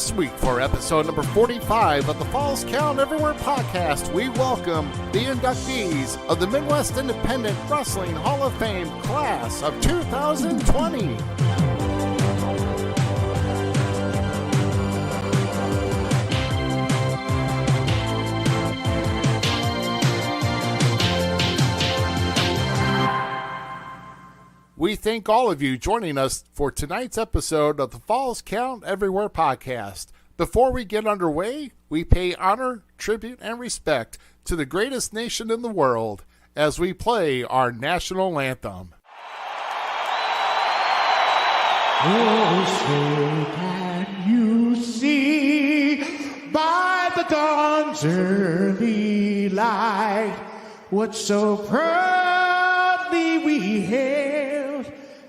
This week, for episode number 45 of the Falls Count Everywhere podcast, we welcome the inductees of the Midwest Independent Wrestling Hall of Fame class of 2020. We thank all of you joining us for tonight's episode of the Falls Count Everywhere podcast. Before we get underway, we pay honor, tribute, and respect to the greatest nation in the world as we play our national anthem. Oh, say can you see by the dawn's early light what so proudly we hailed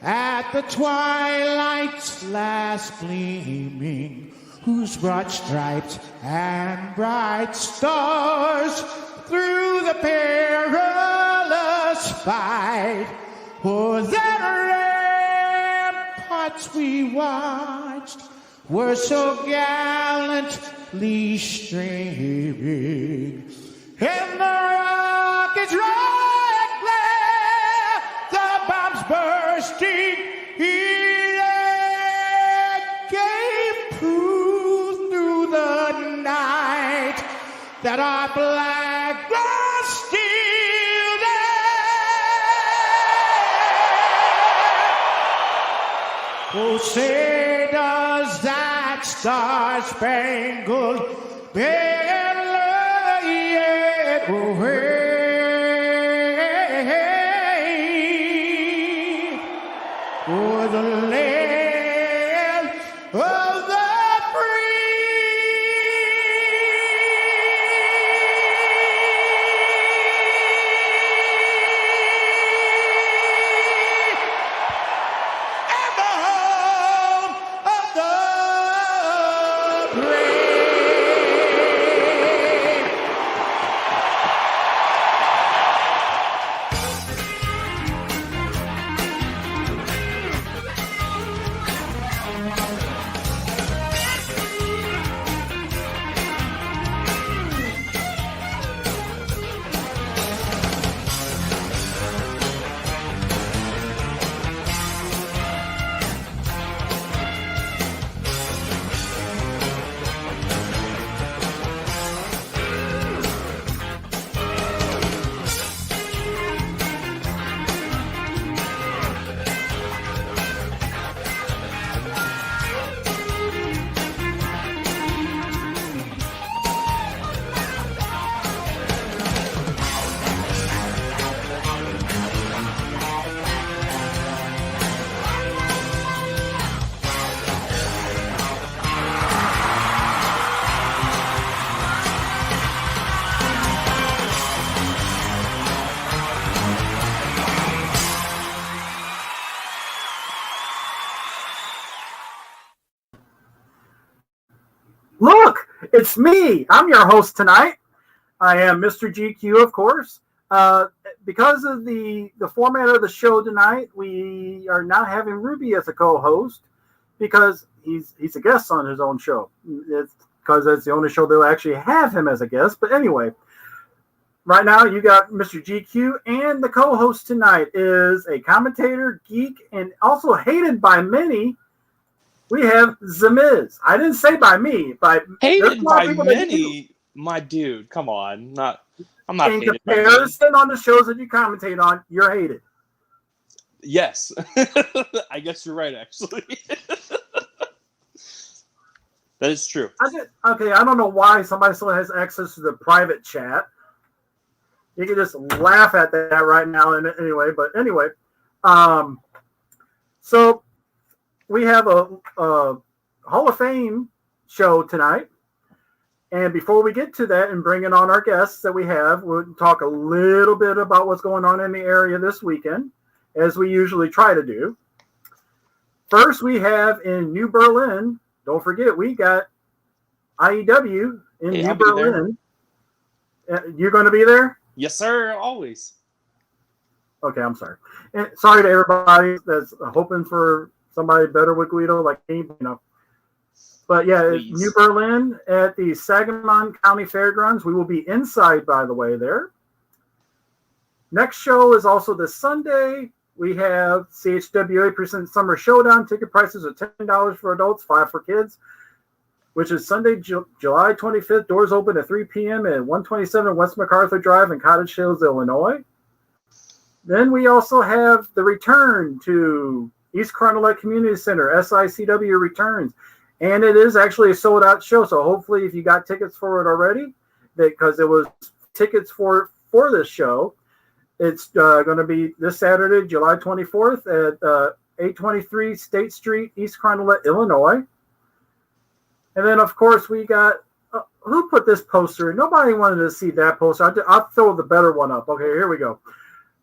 at the twilight's last gleaming, whose broad stripes and bright stars through the perilous fight, for that ramparts we watched were so gallantly streaming, and the rockets' red glare, the bombs bursting in air, gave proof through the night that our flag was still there. Oh, say does that star-spangled banner yet wave o'er the land of the Look, it's me. I'm your host tonight. I am Mr. GQ, of course. Because of the format of the show tonight, we are not having Ruby as a co-host because he's a guest on his own show. It's because that's the only show they'll actually have him as a guest. But anyway, right now you got Mr. GQ, and the co-host tonight is a commentator, geek, and also hated by many. We have Zmiz. I didn't say by me, but hated by many. My dude, come on. I'm not in hated comparison on the shows that you commentate on, you're hated. Yes. I guess you're right, actually. That is true. I don't know why somebody still has access to the private chat. You can just laugh at that right now. Anyway, so we have a Hall of Fame show tonight. And before we get to that and bringing on our guests that we have, we'll talk a little bit about what's going on in the area this weekend, as we usually try to do. First, we have in New Berlin, don't forget, we got IEW in New Berlin. You're going to be there? Yes, sir, always. Okay, I'm sorry. And sorry to everybody that's hoping for somebody better with Guido, like me, But yeah, Please. New Berlin at the Sangamon County Fairgrounds. We will be inside, by the way, there. Next show is also this Sunday. We have CHWA Presents Summer Showdown. Ticket prices are $10 for adults, $5 for kids, which is Sunday, July 25th. Doors open at 3 p.m. at 127 West MacArthur Drive in Cottage Hills, Illinois. Then we also have the return to East Carondelet Community Center. SICW returns. And it is actually a sold-out show, so hopefully if you got tickets for it already, because it was tickets for this show, it's going to be this Saturday, July 24th at 823 State Street, East Carondelet, Illinois. And then, of course, we got who put this poster in? Nobody wanted to see that poster. I'll throw the better one up. Okay, here we go.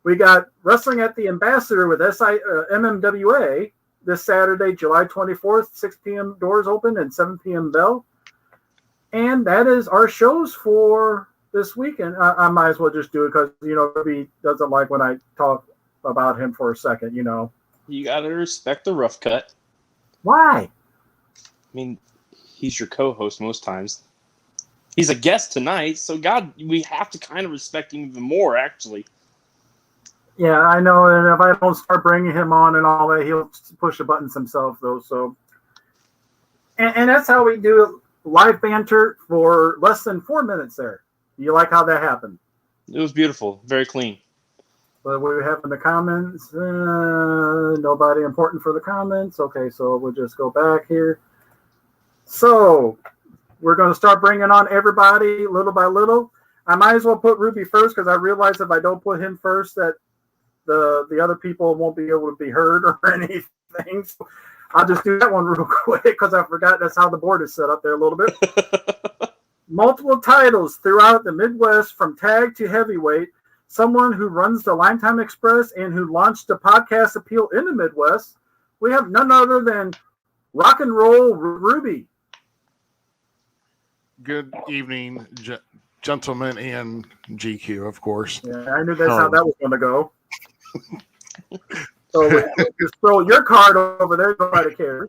We got Wrestling at the Ambassador with MMWA this Saturday, July 24th, 6 p.m. doors open and 7 p.m. bell. And that is our shows for this weekend. I might as well just do it because, he doesn't like when I talk about him for a second, You got to respect the rough cut. Why? I mean, he's your co-host most times. He's a guest tonight, so we have to kind of respect him even more, actually. Yeah, I know, and if I don't start bringing him on and all that, he'll push the buttons himself, though. So, and that's how we do live banter for less than 4 minutes there. You like how that happened? It was beautiful. Very clean. But we have in the comments, nobody important for the comments. Okay, so we'll just go back here. So we're going to start bringing on everybody little by little. I might as well put Ruby first because I realize if I don't put him first that the other people won't be able to be heard or anything. So I'll just do that one real quick because I forgot that's how the board is set up there a little bit. Multiple titles throughout the Midwest from tag to heavyweight. Someone who runs the Limestone Express and who launched the podcast appeal in the Midwest. We have none other than Rock and Roll Ruby. Good evening, gentlemen, and GQ, of course. Yeah, I knew that's how that was going to go. So just throw your card over there. Nobody cares.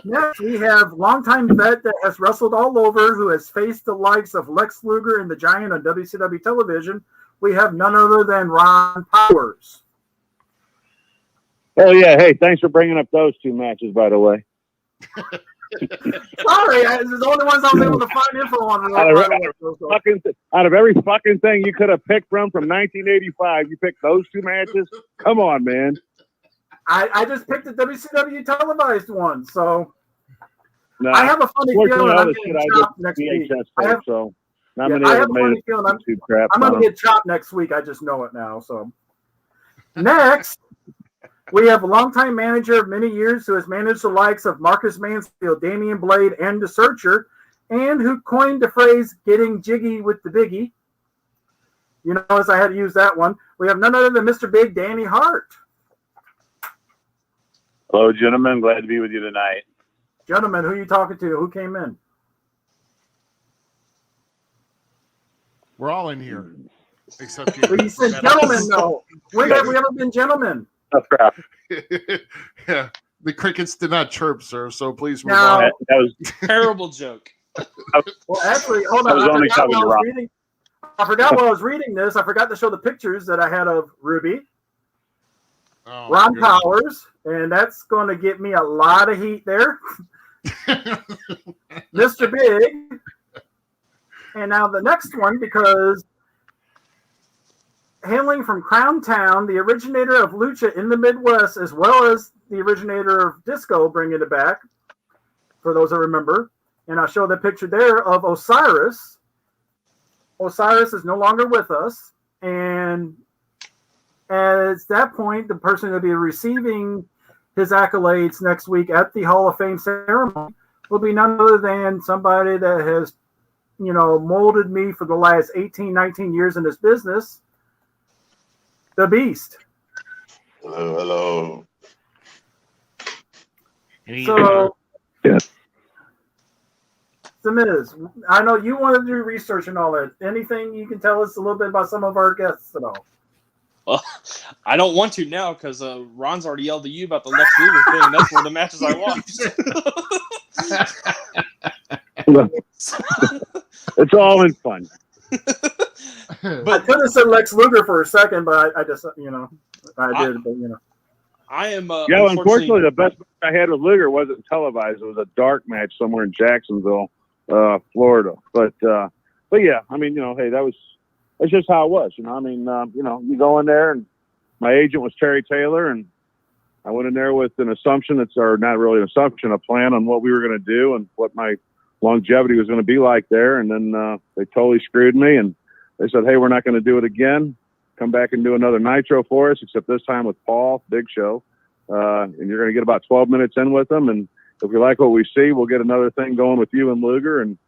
Next, we have longtime vet that has wrestled all over, who has faced the likes of Lex Luger and the Giant on WCW television. We have none other than Ron Powers. Oh, yeah. Hey, thanks for bringing up those two matches, by the way. Sorry, this is the only ones I was able to find info on. Out of every fucking thing you could have picked from 1985, you picked those two matches? Come on, man. I just picked the WCW televised one, so No, I have a funny feeling I'm getting chopped next week. I have a funny feeling I'm going to get chopped next week. I just know it now. So next, we have a longtime manager of many years who has managed the likes of Marcus Mansfield, Damian Blade, and The Searcher, and who coined the phrase "getting jiggy with the biggie." You notice I had to use that one. We have none other than Mr. Big, Danny Hart. Hello, gentlemen. Glad to be with you tonight. Gentlemen, who are you talking to? Who came in? We're all in here, except you. Well, you said gentlemen, though. When have we ever been gentlemen? That's crap. Yeah, the crickets did not chirp, sir. So please move Now- on. That was Terrible joke. Well, actually, hold I on. was only talking to Rob. I forgot while I was reading this. I forgot to show the pictures that I had of Ruby, Oh, Ron goodness. Powers, and that's going to get me a lot of heat there. Mr. Big. And now the next one, because hailing from Crown Town, the originator of Lucha in the Midwest, as well as the originator of disco, bringing it back, for those that remember. And I'll show the picture there of Osiris. Osiris is no longer with us. And at that point, the person who will be receiving his accolades next week at the Hall of Fame ceremony will be none other than somebody that has, molded me for the last 18, 19 years in this business, the Beast. Hello. So, Yeah. Zmiz, I know you want to do research and all that. Anything you can tell us a little bit about some of our guests at all? Well, I don't want to now because Ron's already yelled at you about the Lex Luger thing. That's one of the matches I watched. It's all in fun. I could have said Lex Luger for a second, but I just, I did. But I am. Yeah, unfortunately, the best match I had with Luger wasn't televised. It was a dark match somewhere in Jacksonville, Florida. But yeah, I mean, hey, that's just how it was. I mean, you go in there, and my agent was Terry Taylor, and I went in there with an assumption, or not really an assumption, a plan on what we were going to do and what my longevity was going to be like there. And then they totally screwed me, and they said, hey, we're not going to do it again. Come back and do another Nitro for us, except this time with Paul, Big Show. And you're going to get about 12 minutes in with them. And if we like what we see, we'll get another thing going with you and Luger. And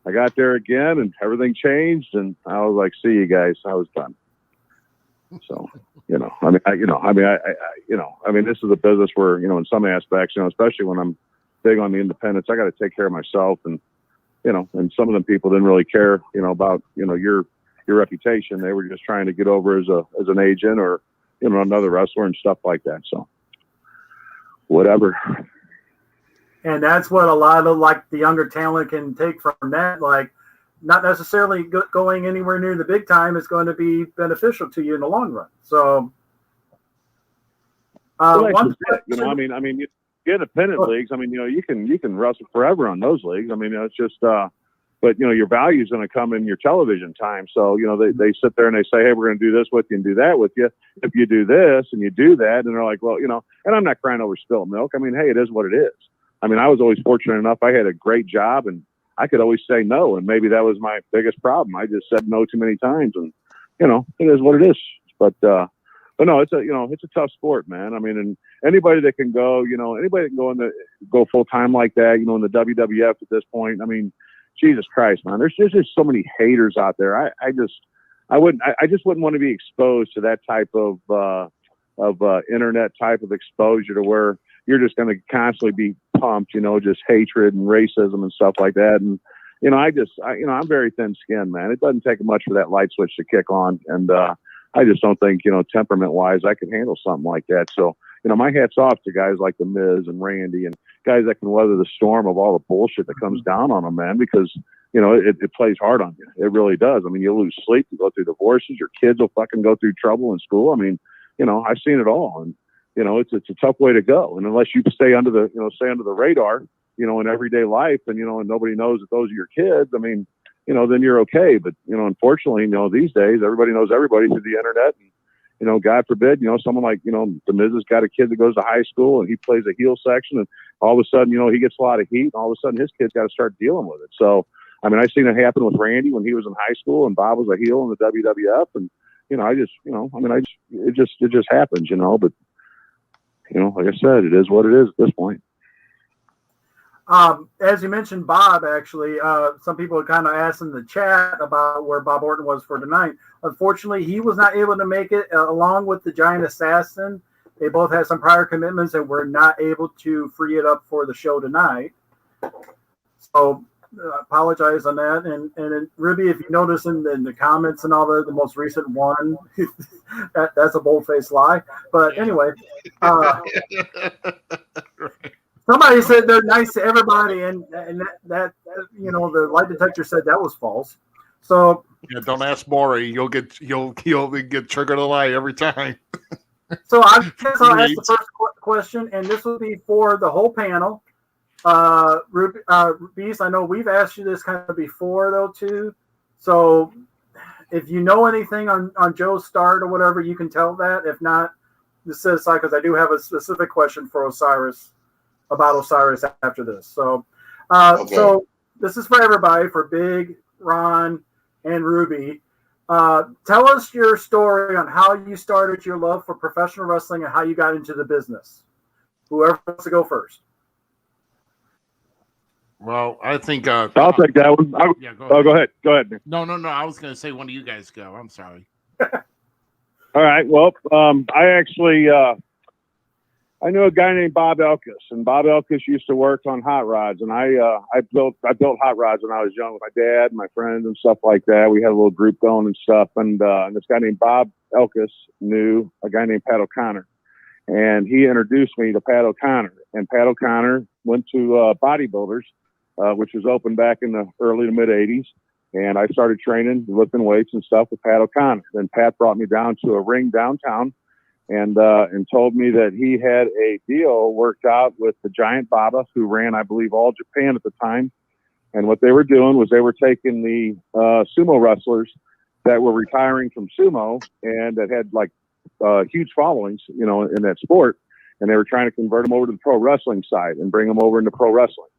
I got there again, and everything changed. And I was like, see you guys. I was done. So, I mean, this is a business where, in some aspects, especially when I'm big on the independents, I got to take care of myself. And, and some of them people didn't really care, about, your reputation. They were just trying to get over as an agent or, another wrestler and stuff like that. So whatever. And that's what a lot of the younger talent can take from that. Like, not necessarily going anywhere near the big time is going to be beneficial to you in the long run. So, you get independent leagues. I mean, you can wrestle forever on those leagues. I mean, it's just, but your value is going to come in your television time. So, they sit there and they say, hey, we're going to do this with you and do that with you. If you do this and you do that, and they're like, well, and I'm not crying over spilled milk. I mean, hey, it is what it is. I mean, I was always fortunate enough. I had a great job, and I could always say no. And maybe that was my biggest problem. I just said no too many times, and, it is what it is. But no, it's a tough sport, man. I mean, and anybody that can go, anybody that can go full time like that, in the WWF at this point, I mean, Jesus Christ, man, there's just so many haters out there. I just wouldn't want to be exposed to that type of internet type of exposure to where you're just going to constantly be pumped, just hatred and racism and stuff like that. And, I'm very thin skinned, man. It doesn't take much for that light switch to kick on. And, I just don't think, temperament wise, I could handle something like that. So, my hat's off to guys like the Miz and Randy and guys that can weather the storm of all the bullshit that comes down on them, man, because, it plays hard on you. It really does. I mean, you lose sleep, you go through divorces, your kids will fucking go through trouble in school. I mean, I've seen it all. And, it's a tough way to go. And unless you stay under the radar, in everyday life and, and nobody knows that those are your kids, I mean, then you're okay. But, unfortunately, these days everybody knows everybody through the internet. And, God forbid, someone like, the Miz has got a kid that goes to high school and he plays a heel section, and all of a sudden, he gets a lot of heat, and all of a sudden his kid's got to start dealing with it. So, I mean, I've seen it happen with Randy when he was in high school and Bob was a heel in the WWF. And, it just happens, but, like I said, it is what it is at this point. As you mentioned, Bob, actually, some people kind of asked in the chat about where Bob Orton was for tonight. Unfortunately, he was not able to make it along with the Giant Assassin. They both had some prior commitments and were not able to free it up for the show tonight. So apologize on that. And Ruby, if you notice in the comments and all the most recent one, that's a bold-faced lie. But anyway, somebody said they're nice to everybody, and that the lie detector said that was false. So yeah, don't ask Maury. You'll get triggered a lie every time. So I guess I'll ask the first question, and this will be for the whole panel. Beast, I know we've asked you this kind of before, though, too. So if you know anything on Joe's start or whatever, you can tell that. If not, this says because I do have a specific question for Osiris about Osiris after this. So, okay. So this is for everybody, for Big, Ron, and Ruby. Tell us your story on how you started your love for professional wrestling and how you got into the business. Whoever wants to go first. Well, I think I'll take that one. Go ahead. Go ahead. No. I was going to say one of you guys go. I'm sorry. All right. Well, I actually I knew a guy named Bob Elkis, and Bob Elkis used to work on hot rods, and I built hot rods when I was young with my dad and my friends and stuff like that. We had a little group going and stuff, and this guy named Bob Elkis knew a guy named Pat O'Connor, and he introduced me to Pat O'Connor. And Pat O'Connor went to Bodybuilders, which was open back in the early to mid 80s. And I started training, lifting weights and stuff with Pat O'Connor. Then Pat brought me down to a ring downtown and told me that he had a deal worked out with the Giant Baba, who ran, I believe, all Japan at the time. And what they were doing was they were taking the sumo wrestlers that were retiring from sumo and that had like huge followings, you know, in that sport. And they were trying to convert them over to the pro wrestling side and bring them over into pro wrestling.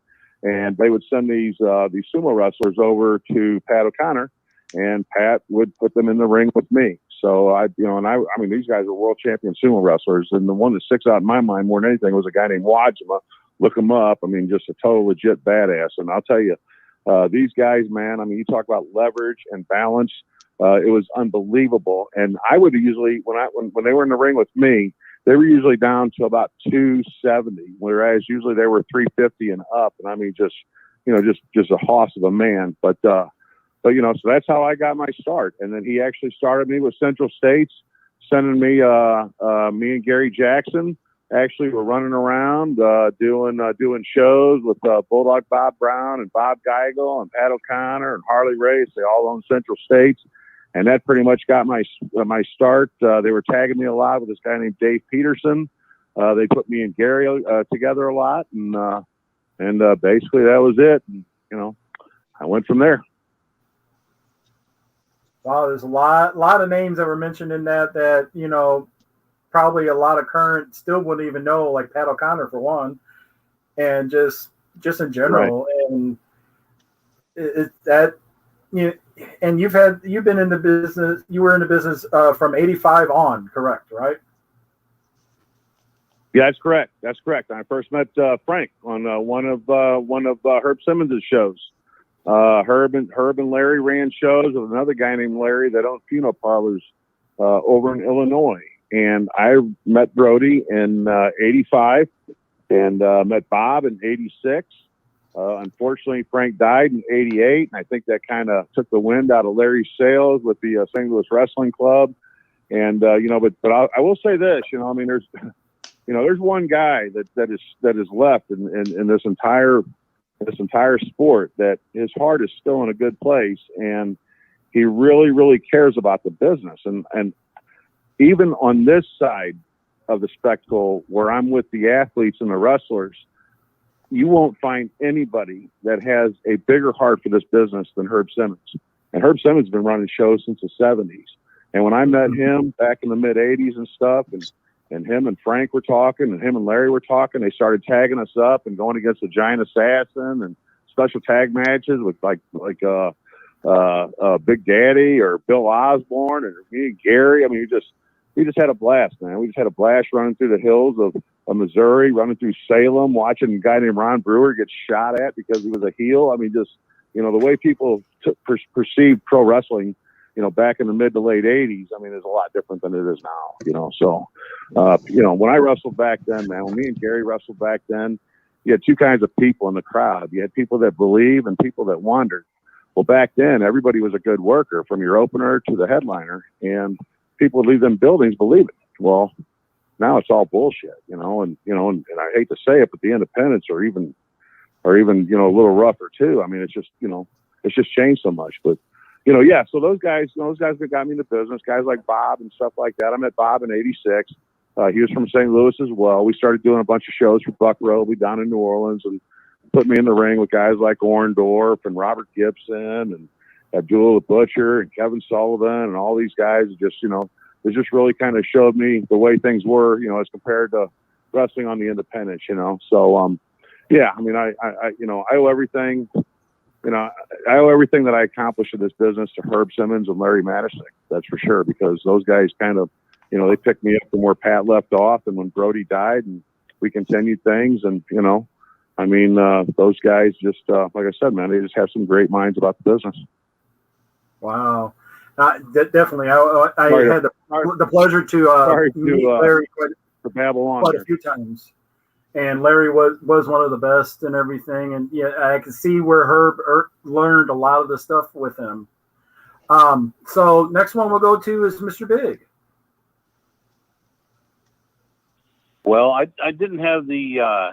And they would send these sumo wrestlers over to Pat O'Connor, and Pat would put them in the ring with me. So I mean, these guys are world champion sumo wrestlers, and the one that sticks out in my mind more than anything was a guy named Wajima. Look him up. I mean, just a total legit badass. And I'll tell you, these guys, man. I mean, you talk about leverage and balance. It was unbelievable. And I would usually, when they were in the ring with me, they were usually down to about 270, whereas usually they were 350 and up. And I mean, just a hoss of a man. But you know, so that's how I got my start. And then he actually started me with Central States, sending me, me and Gary Jackson actually were running around, doing shows with Bulldog Bob Brown and Bob Geigel and Pat O'Connor and Harley Race. They all own Central States. And that pretty much got my start. They were tagging me a lot with this guy named Dave Peterson. They put me and Gary together a lot, and basically that was it. And, you know, I went from there. Wow, there's a lot of names that were mentioned in that you know, probably a lot of current still wouldn't even know, like Pat O'Connor for one, and just in general, right. And that you know. And you've been in the business. You were in the business from '85 on, correct? Right? Yeah, that's correct. That's correct. I first met Frank on one of Herb Simmons' shows. Herb and Larry ran shows with another guy named Larry that owned funeral parlors over in Illinois. And I met Brody in '85 and met Bob in '86. Unfortunately, Frank died in '88, and I think that kind of took the wind out of Larry's sails with the St. Louis Wrestling Club. And you know, but I will say this, you know, I mean, there's one guy that is left in this entire sport that his heart is still in a good place, and he really cares about the business. And even on this side of the spectacle, where I'm with the athletes and the wrestlers, you won't find anybody that has a bigger heart for this business than Herb Simmons. And Herb Simmons has been running shows since the 70s. And when I met him back in the mid 80s and stuff, and him and Frank were talking, and him and Larry were talking, they started tagging us up and going against the Giant Assassin and special tag matches with like Big Daddy or Bill Osborne or me and Gary. I mean, we just had a blast, man. We just had a blast running through the hills of Missouri, running through Salem, watching a guy named Ron Brewer get shot at because he was a heel. I mean, just, you know, the way people perceived pro wrestling, you know, back in the mid to late 80s, I mean, it's a lot different than it is now, you know. So, you know, when I wrestled back then, man, when me and Gary wrestled back then, you had two kinds of people in the crowd. You had people that believe and people that wandered. Well, back then, everybody was a good worker, from your opener to the headliner, and people would leave them buildings believing. Well, now it's all bullshit, you know, and I hate to say it, but the independents are even, you know, a little rougher too. I mean, it's just, you know, it's just changed so much, but, you know, yeah. So those guys that got me in the business, guys like Bob and stuff like that. I met Bob in '86. He was from St. Louis as well. We started doing a bunch of shows for Buck Roby down in New Orleans, and put me in the ring with guys like Orndorff and Robert Gibson and Abdullah the Butcher and Kevin Sullivan and all these guys. Just, you know, it just really kind of showed me the way things were, you know, as compared to wrestling on the independents, you know. So, yeah, I mean, I you know, I owe everything, you know, I owe everything that I accomplished in this business to Herb Simmons and Larry Madison. That's for sure, because those guys kind of, you know, they picked me up from where Pat left off, and when Brody died, and we continued things. And, you know, I mean, those guys just, like I said, man, they just have some great minds about the business. Wow. Definitely. I had the pleasure to meet Larry quite a few times. And Larry was one of the best and everything. And yeah, I can see where Herb learned a lot of the stuff with him. So next one we'll go to is Mr. Bigg. Well, I didn't have the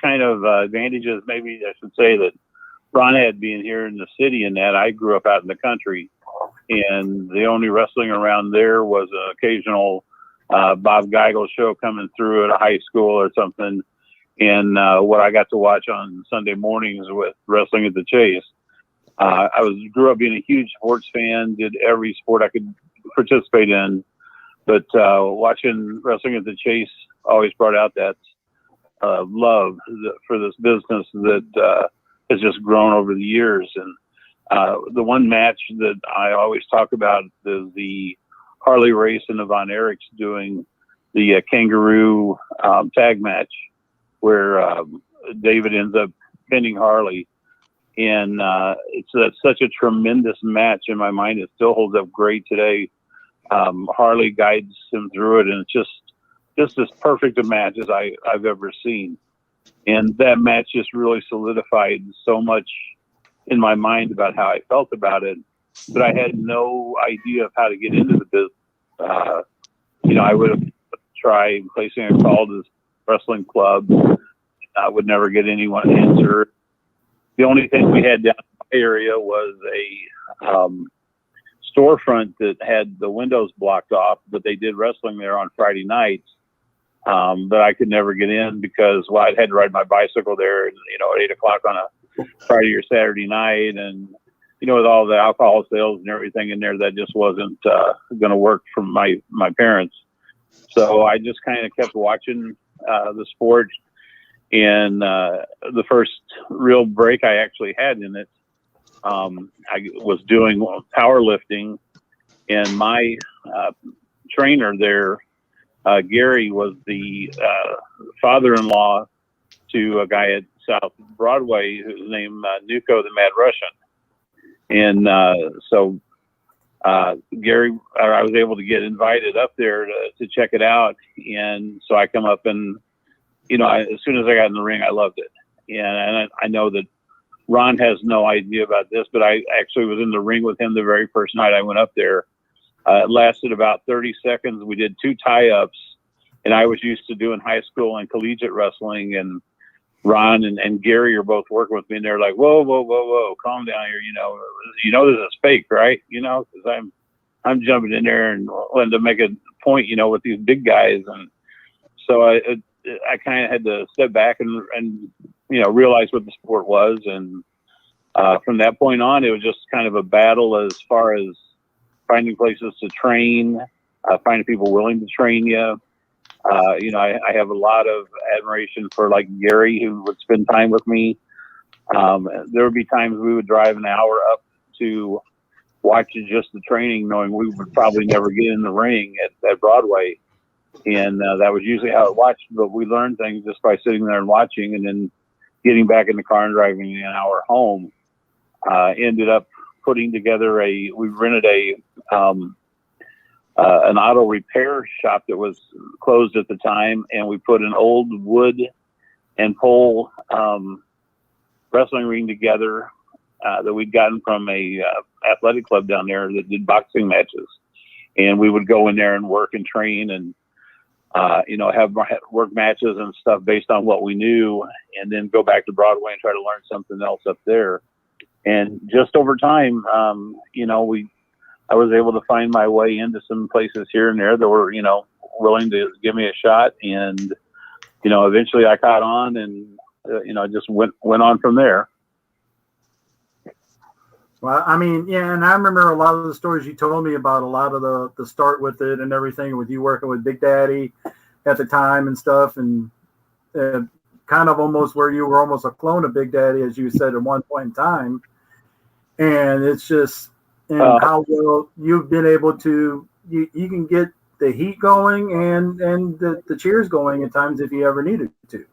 kind of advantages, maybe I should say, that Ron had being here in the city, and that I grew up out in the country, and the only wrestling around there was an occasional Bob Geigel show coming through at a high school or something. And what I got to watch on Sunday mornings with Wrestling at the Chase. Grew up being a huge sports fan, did every sport I could participate in, but watching Wrestling at the Chase always brought out that love for this business that has just grown over the years. And the one match that I always talk about is the Harley race and Von Erichs doing the kangaroo tag match, where David ends up pinning Harley. And it's such a tremendous match in my mind. It still holds up great today. Harley guides him through it, and it's just as perfect a match as I've ever seen. And that match just really solidified so much in my mind about how I felt about it, but I had no idea of how to get into the business. I would have tried placing a call to this wrestling club. I would never get anyone to answer. The only thing we had down in my area was a storefront that had the windows blocked off, but they did wrestling there on Friday nights. But I could never get in because, I had to ride my bicycle there, at 8 o'clock on a Friday or Saturday night. And, with all the alcohol sales and everything in there, that just wasn't going to work for my parents. So I just kind of kept watching the sport. And the first real break I actually had in it, I was doing powerlifting, and my trainer there, Gary, was the father-in-law to a guy at South Broadway who's named Nuko the Mad Russian. And so Gary, I was able to get invited up there to check it out. And so I come up and, as soon as I got in the ring, I loved it. And I know that Ron has no idea about this, but I actually was in the ring with him the very first night I went up there. It lasted about 30 seconds. We did 2 tie-ups, and I was used to doing high school and collegiate wrestling, and Ron and Gary are both working with me, and they're like, whoa, calm down here. This is fake, right? Because I'm jumping in there and wanting to make a point, with these big guys. And so I kind of had to step back and realize what the sport was. And from that point on, it was just kind of a battle as far as finding places to train, finding people willing to train you. I have a lot of admiration for like Gary, who would spend time with me. There would be times we would drive an hour up to watch just the training, knowing we would probably never get in the ring at Broadway. And that was usually how it watched, but we learned things just by sitting there and watching, and then getting back in the car and driving an hour home. Ended up putting together we rented an auto repair shop that was closed at the time, and we put an old wood and pole wrestling ring together that we'd gotten from a athletic club down there that did boxing matches. And we would go in there and work and train and have work matches and stuff based on what we knew, and then go back to Broadway and try to learn something else up there. And just over time, I was able to find my way into some places here and there that were, willing to give me a shot. And, eventually I caught on, and, just went on from there. Well, I mean, yeah, and I remember a lot of the stories you told me about a lot of the start with it and everything, with you working with Big Daddy at the time and stuff, and kind of almost where you were almost a clone of Big Daddy, as you said at one point in time. And it's just how well you've been able to, you can get the heat going and the cheers going at times if you ever needed to.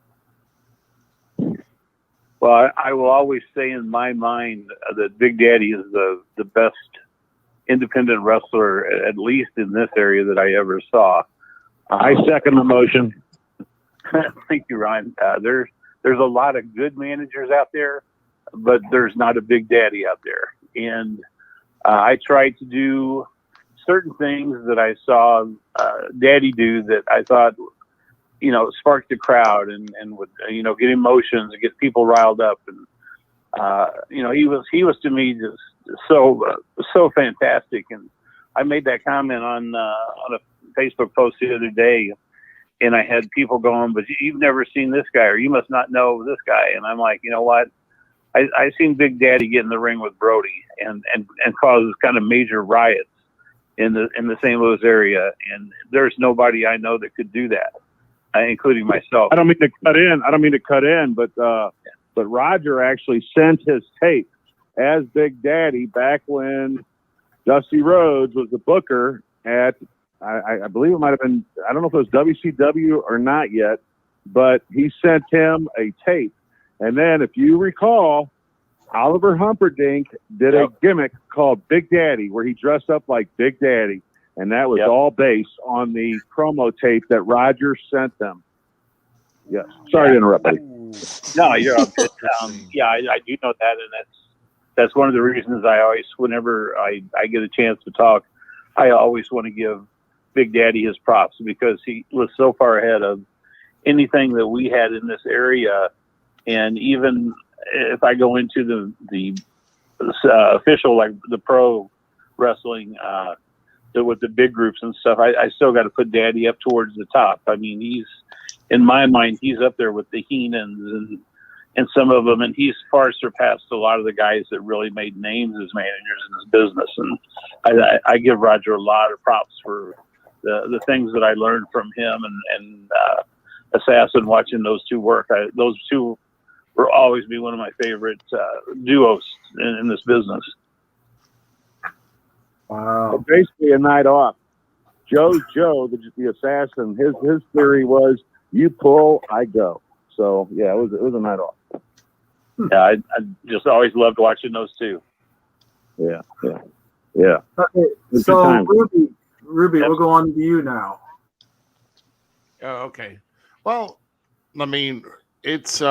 Well, I will always say in my mind that Big Daddy is the best independent wrestler, at least in this area, that I ever saw. I second the motion. Thank you, Ron. There's a lot of good managers out there, but there's not a Big Daddy out there. And I tried to do certain things that I saw Daddy do that I thought spark the crowd and would, get emotions and get people riled up. And, he was to me just so fantastic. And I made that comment on a Facebook post the other day, and I had people going, but you've never seen this guy, or you must not know this guy. And I'm like, you know what? I seen Big Daddy get in the ring with Brody and cause kind of major riots in the St. Louis area. And there's nobody I know that could do that, including myself. I don't mean to cut in, but Roger actually sent his tape as Big Daddy back when Dusty Rhodes was the booker at, I believe it might have been, I don't know if it was WCW or not yet, but he sent him a tape. And then, if you recall, Oliver Humperdinck did a gimmick called Big Daddy, where he dressed up like Big Daddy. And that was all based on the promo tape that Roger sent them. Yes. Sorry to interrupt, buddy. No, you're up. I do know that. And that's one of the reasons I always, whenever I get a chance to talk, I always want to give Big Daddy his props, because he was so far ahead of anything that we had in this area. And even if I go into the official, like the pro wrestling, with the big groups and stuff, I still got to put Daddy up towards the top. I mean, he's, in my mind, he's up there with the Heenans and some of them, and he's far surpassed a lot of the guys that really made names as managers in this business. And I give Roger a lot of props for the things that I learned from him and Assassin, watching those two work. Those two will always be one of my favorite duos in this business. Wow. Basically a night off. Joe, the assassin, his theory was, you pull, I go. So yeah, it was a night off. Yeah, I just always loved watching those two. Yeah. Okay, so Ruby, we'll go on to you now. Okay. Well, I mean, it's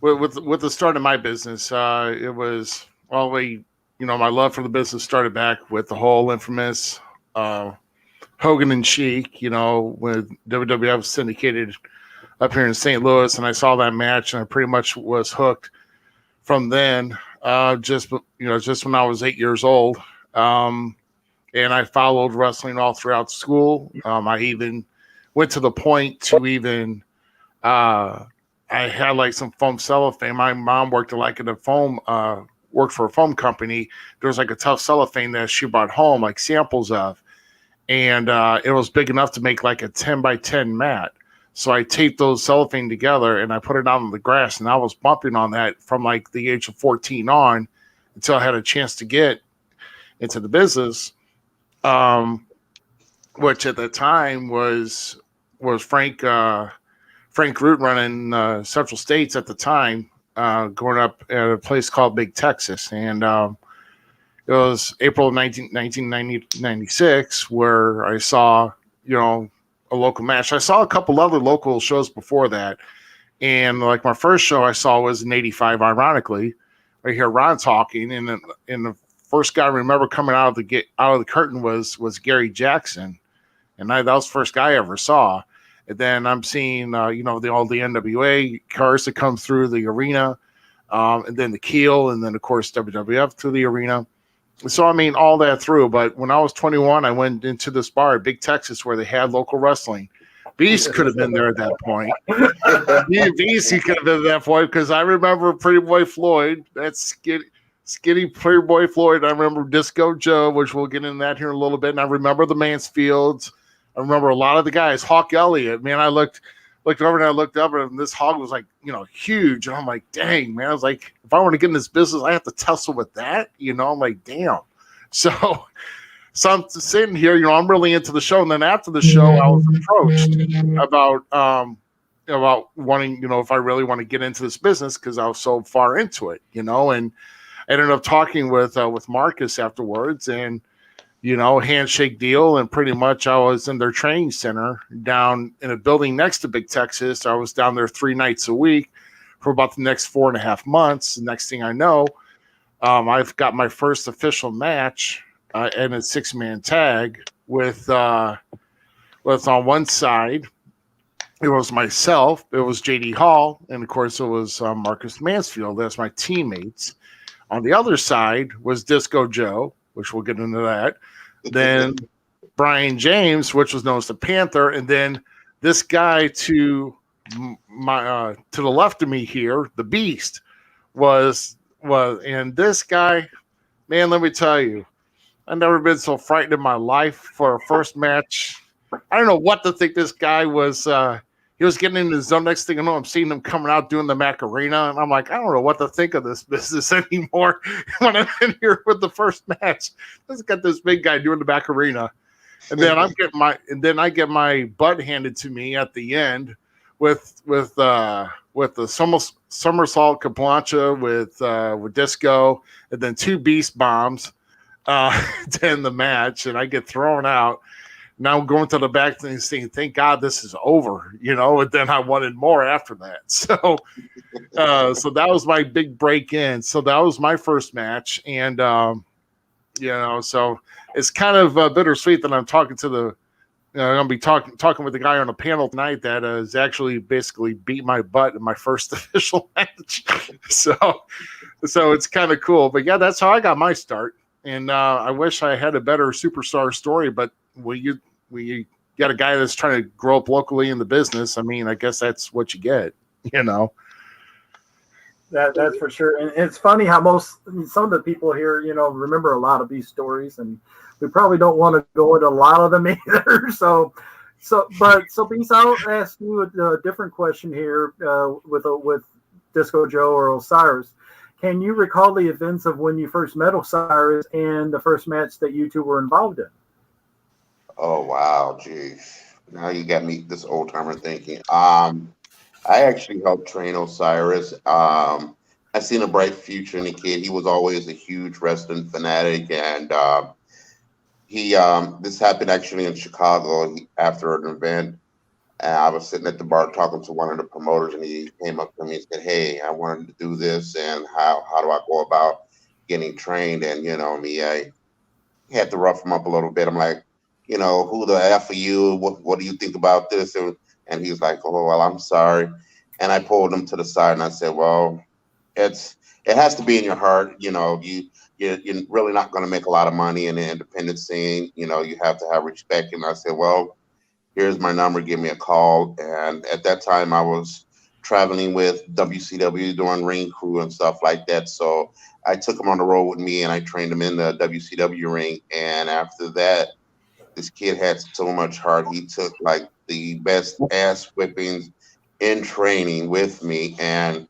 with the start of my business, it was always, my love for the business started back with the whole infamous Hogan and Sheik, when WWF syndicated up here in St. Louis, and I saw that match, and I pretty much was hooked from then. Just when I was 8 years old, and I followed wrestling all throughout school. I even went to the point to even I had like some foam cellophane. My mom worked worked for a foam company. There was like a tough cellophane that she brought home, like samples of, and it was big enough to make like a 10 by 10 mat. So I taped those cellophane together and I put it out on the grass, and I was bumping on that from like the age of 14 on until I had a chance to get into the business, which at the time was Frank Root running Central States at the time, growing up at a place called Bigg, Texas. And it was April of 1996 where I saw, a local match. I saw a couple other local shows before that. And like my first show I saw was in 85, ironically. I hear Ron talking, and the first guy I remember coming out of the curtain was Gary Jackson. And that was the first guy I ever saw. And then I'm seeing, all the NWA cars that come through the arena, and then the Keel, and then, of course, WWF through the arena. So, I mean, all that through. But when I was 21, I went into this bar at Bigg, Texas, where they had local wrestling. Beast could have been there at that point. Beast, he could have been at that point, because I remember Pretty Boy Floyd. That's skinny Pretty Boy Floyd. I remember Disco Joe, which we'll get into that here in a little bit. And I remember the Mansfields. I remember a lot of the guys. Hawk Elliott, man, I looked over and I looked up, and this hog was like, huge. And I'm like, dang, man. I was like, if I want to get in this business, I have to tussle with that. I'm like, damn. So I'm sitting here, I'm really into the show. And then after the show, I was approached about wanting, if I really want to get into this business, because I was so far into it, and I ended up talking with Marcus afterwards, and handshake deal, and pretty much I was in their training center down in a building next to Bigg, Texas. I was down there 3 nights a week for about the next 4.5 months. The next thing I know, I've got my first official match in a 6-man tag with on one side it was myself, it was JD Hall, and of course it was Marcus Mansfield. That's my teammates. On the other side was Disco Joe, which we'll get into that. Then Brian James, which was known as the Panther, and then this guy to my to the left of me here, the Beast, was and this guy, man, let me tell you, I've never been so frightened in my life for a first match. I don't know what to think. This guy was. He was getting in the zone. Next thing I know, I'm seeing him coming out doing the Macarena, and I'm like, I don't know what to think of this business anymore. When I'm in here with the first match, let's get this big guy doing the Macarena, and then I get my butt handed to me at the end with the somersault Caplancha with Disco, and then 2 Beast Bombs to end the match, and I get thrown out. Now I'm going to the back and saying, thank God this is over, and then I wanted more after that. So that was my big break in. So that was my first match. And, so it's kind of bittersweet that I'm talking to I'm going to be talking with the guy on the panel tonight that has actually basically beat my butt in my first official match. So it's kind of cool. But yeah, that's how I got my start. And I wish I had a better superstar story, but when you got a guy that's trying to grow up locally in the business, I mean, I guess that's what you get, That's for sure. And it's funny how some of the people here, remember a lot of these stories, and we probably don't want to go into a lot of them either. So Beast, I'll ask you a different question here with Disco Joe or Osiris. Can you recall the events of when you first met Osiris and the first match that you two were involved in? Oh wow, geez. Now you got me this old timer thinking. I actually helped train Osiris. I seen a bright future in the kid. He was always a huge wrestling fanatic, and he this happened actually in Chicago after an event. And I was sitting at the bar talking to one of the promoters, and he came up to me and said, "Hey, I wanted to do this, and how do I go about getting trained?" And I had to rough him up a little bit. I'm like, who the F are you? What do you think about this? And he was like, oh, well, I'm sorry. And I pulled him to the side and I said, well, it has to be in your heart. You're really not going to make a lot of money in the independent scene. You have to have respect. And I said, well, here's my number. Give me a call. And at that time I was traveling with WCW doing ring crew and stuff like that. So I took him on the road with me and I trained him in the WCW ring. And after that, this kid had so much heart. He took like the best ass whippings in training with me. And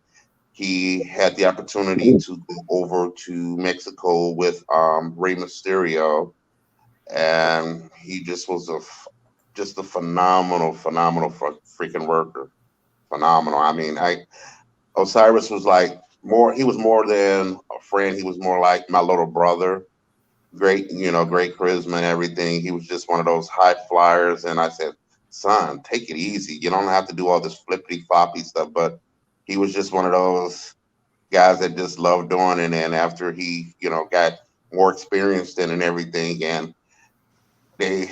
he had the opportunity to go over to Mexico with Rey Mysterio. And he just was a phenomenal freaking worker. Phenomenal. I mean, Osiris was he was more than a friend. He was more like my little brother. Great charisma and everything. He was just one of those high flyers. And I said, son, take it easy. You don't have to do all this flippity floppy stuff. But he was just one of those guys that just loved doing it. And after he, got more experienced in and everything, and they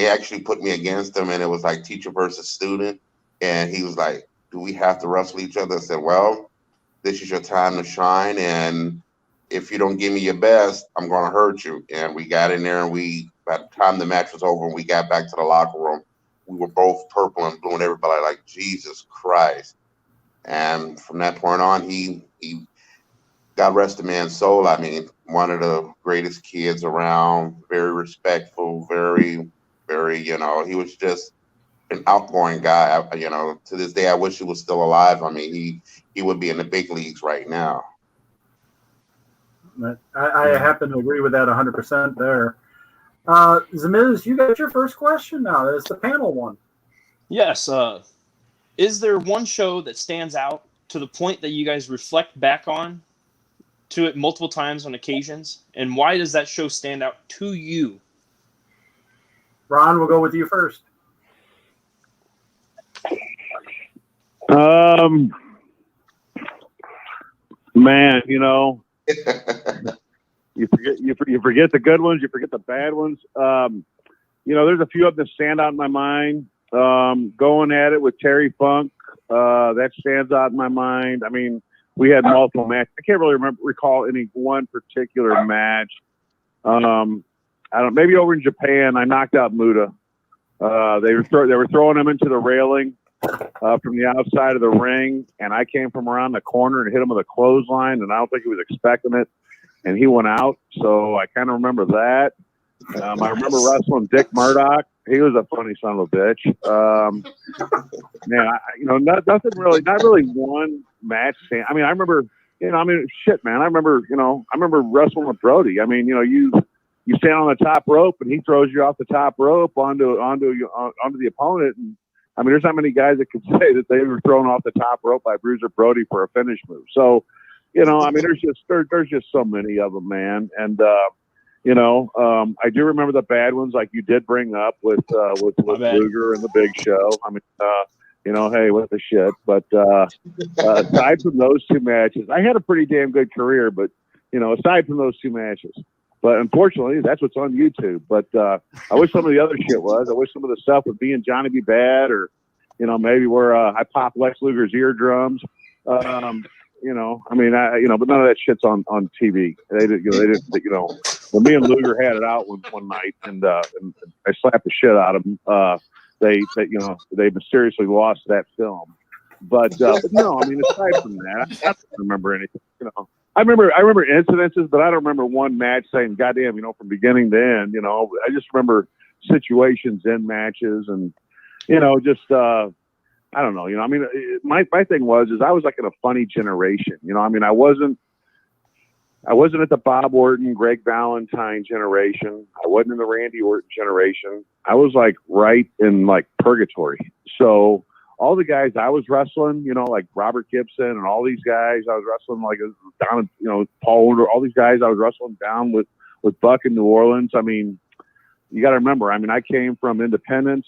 actually put me against him, and it was like teacher versus student. And he was like, do we have to wrestle each other? I said, well, this is your time to shine. And if you don't give me your best, I'm going to hurt you. And we got in there, and by the time the match was over and we got back to the locker room, we were both purple and blue, and everybody like, Jesus Christ. And from that point on, he God rest the man's soul. I mean, one of the greatest kids around, very respectful, very, very, he was just an outgoing guy. To this day, I wish he was still alive. I mean, he would be in the big leagues right now. I happen to agree with that 100% there. Zmiz, you got your first question now. It's the panel one. Yes. Is there one show that stands out to the point that you guys reflect back on to it multiple times on occasions? And why does that show stand out to you? Ron, we'll go with you first. Man, you forget the good ones, you forget the bad ones. There's a few of them that stand out in my mind. going at it with Terry Funk, that stands out in my mind. I mean, we had multiple matches. I can't really recall any one particular match. I don't. Maybe over in Japan, I knocked out Muda. They were throwing him into the railing from the outside of the ring, and I came from around the corner and hit him with a clothesline, and I don't think he was expecting it, and he went out. So I kind of remember that. I remember wrestling Dick Murdoch. He was a funny son of a bitch. Man, nothing really, not really one match. I mean, I remember, shit, man. I remember wrestling with Brody. I mean, you stand on the top rope and he throws you off the top rope onto the opponent. And I mean, there's not many guys that could say that they were thrown off the top rope by Bruiser Brody for a finish move. So, I mean, there's just so many of them, man. And, I do remember the bad ones, like you did bring up with Luger and the Big Show. I mean, hey, what the shit. But aside from those two matches, I had a pretty damn good career. But aside from those two matches, but unfortunately, that's what's on YouTube. But I wish some of the other shit was. I wish some of the stuff with me and Johnny B. Bad, or maybe where I popped Lex Luger's eardrums. I mean, but none of that shit's on TV. They didn't, when me and Luger had it out one night, and I slapped the shit out of them. They mysteriously lost that film. But no, I mean, aside from that, I don't remember anything. I remember incidences, but I don't remember one match saying, "Goddamn," from beginning to end. I just remember situations in matches, and just. I don't know. I mean, my thing was I was like in a funny generation. I mean, I wasn't at the Bob Orton, Greg Valentine generation. I wasn't in the Randy Orton generation. I was like right in like purgatory. So all the guys I was wrestling, like Robert Gibson and all these guys, I was wrestling like down, Paul Orton, all these guys I was wrestling down with Buck in New Orleans. I mean, you got to remember, I mean, I came from Independence.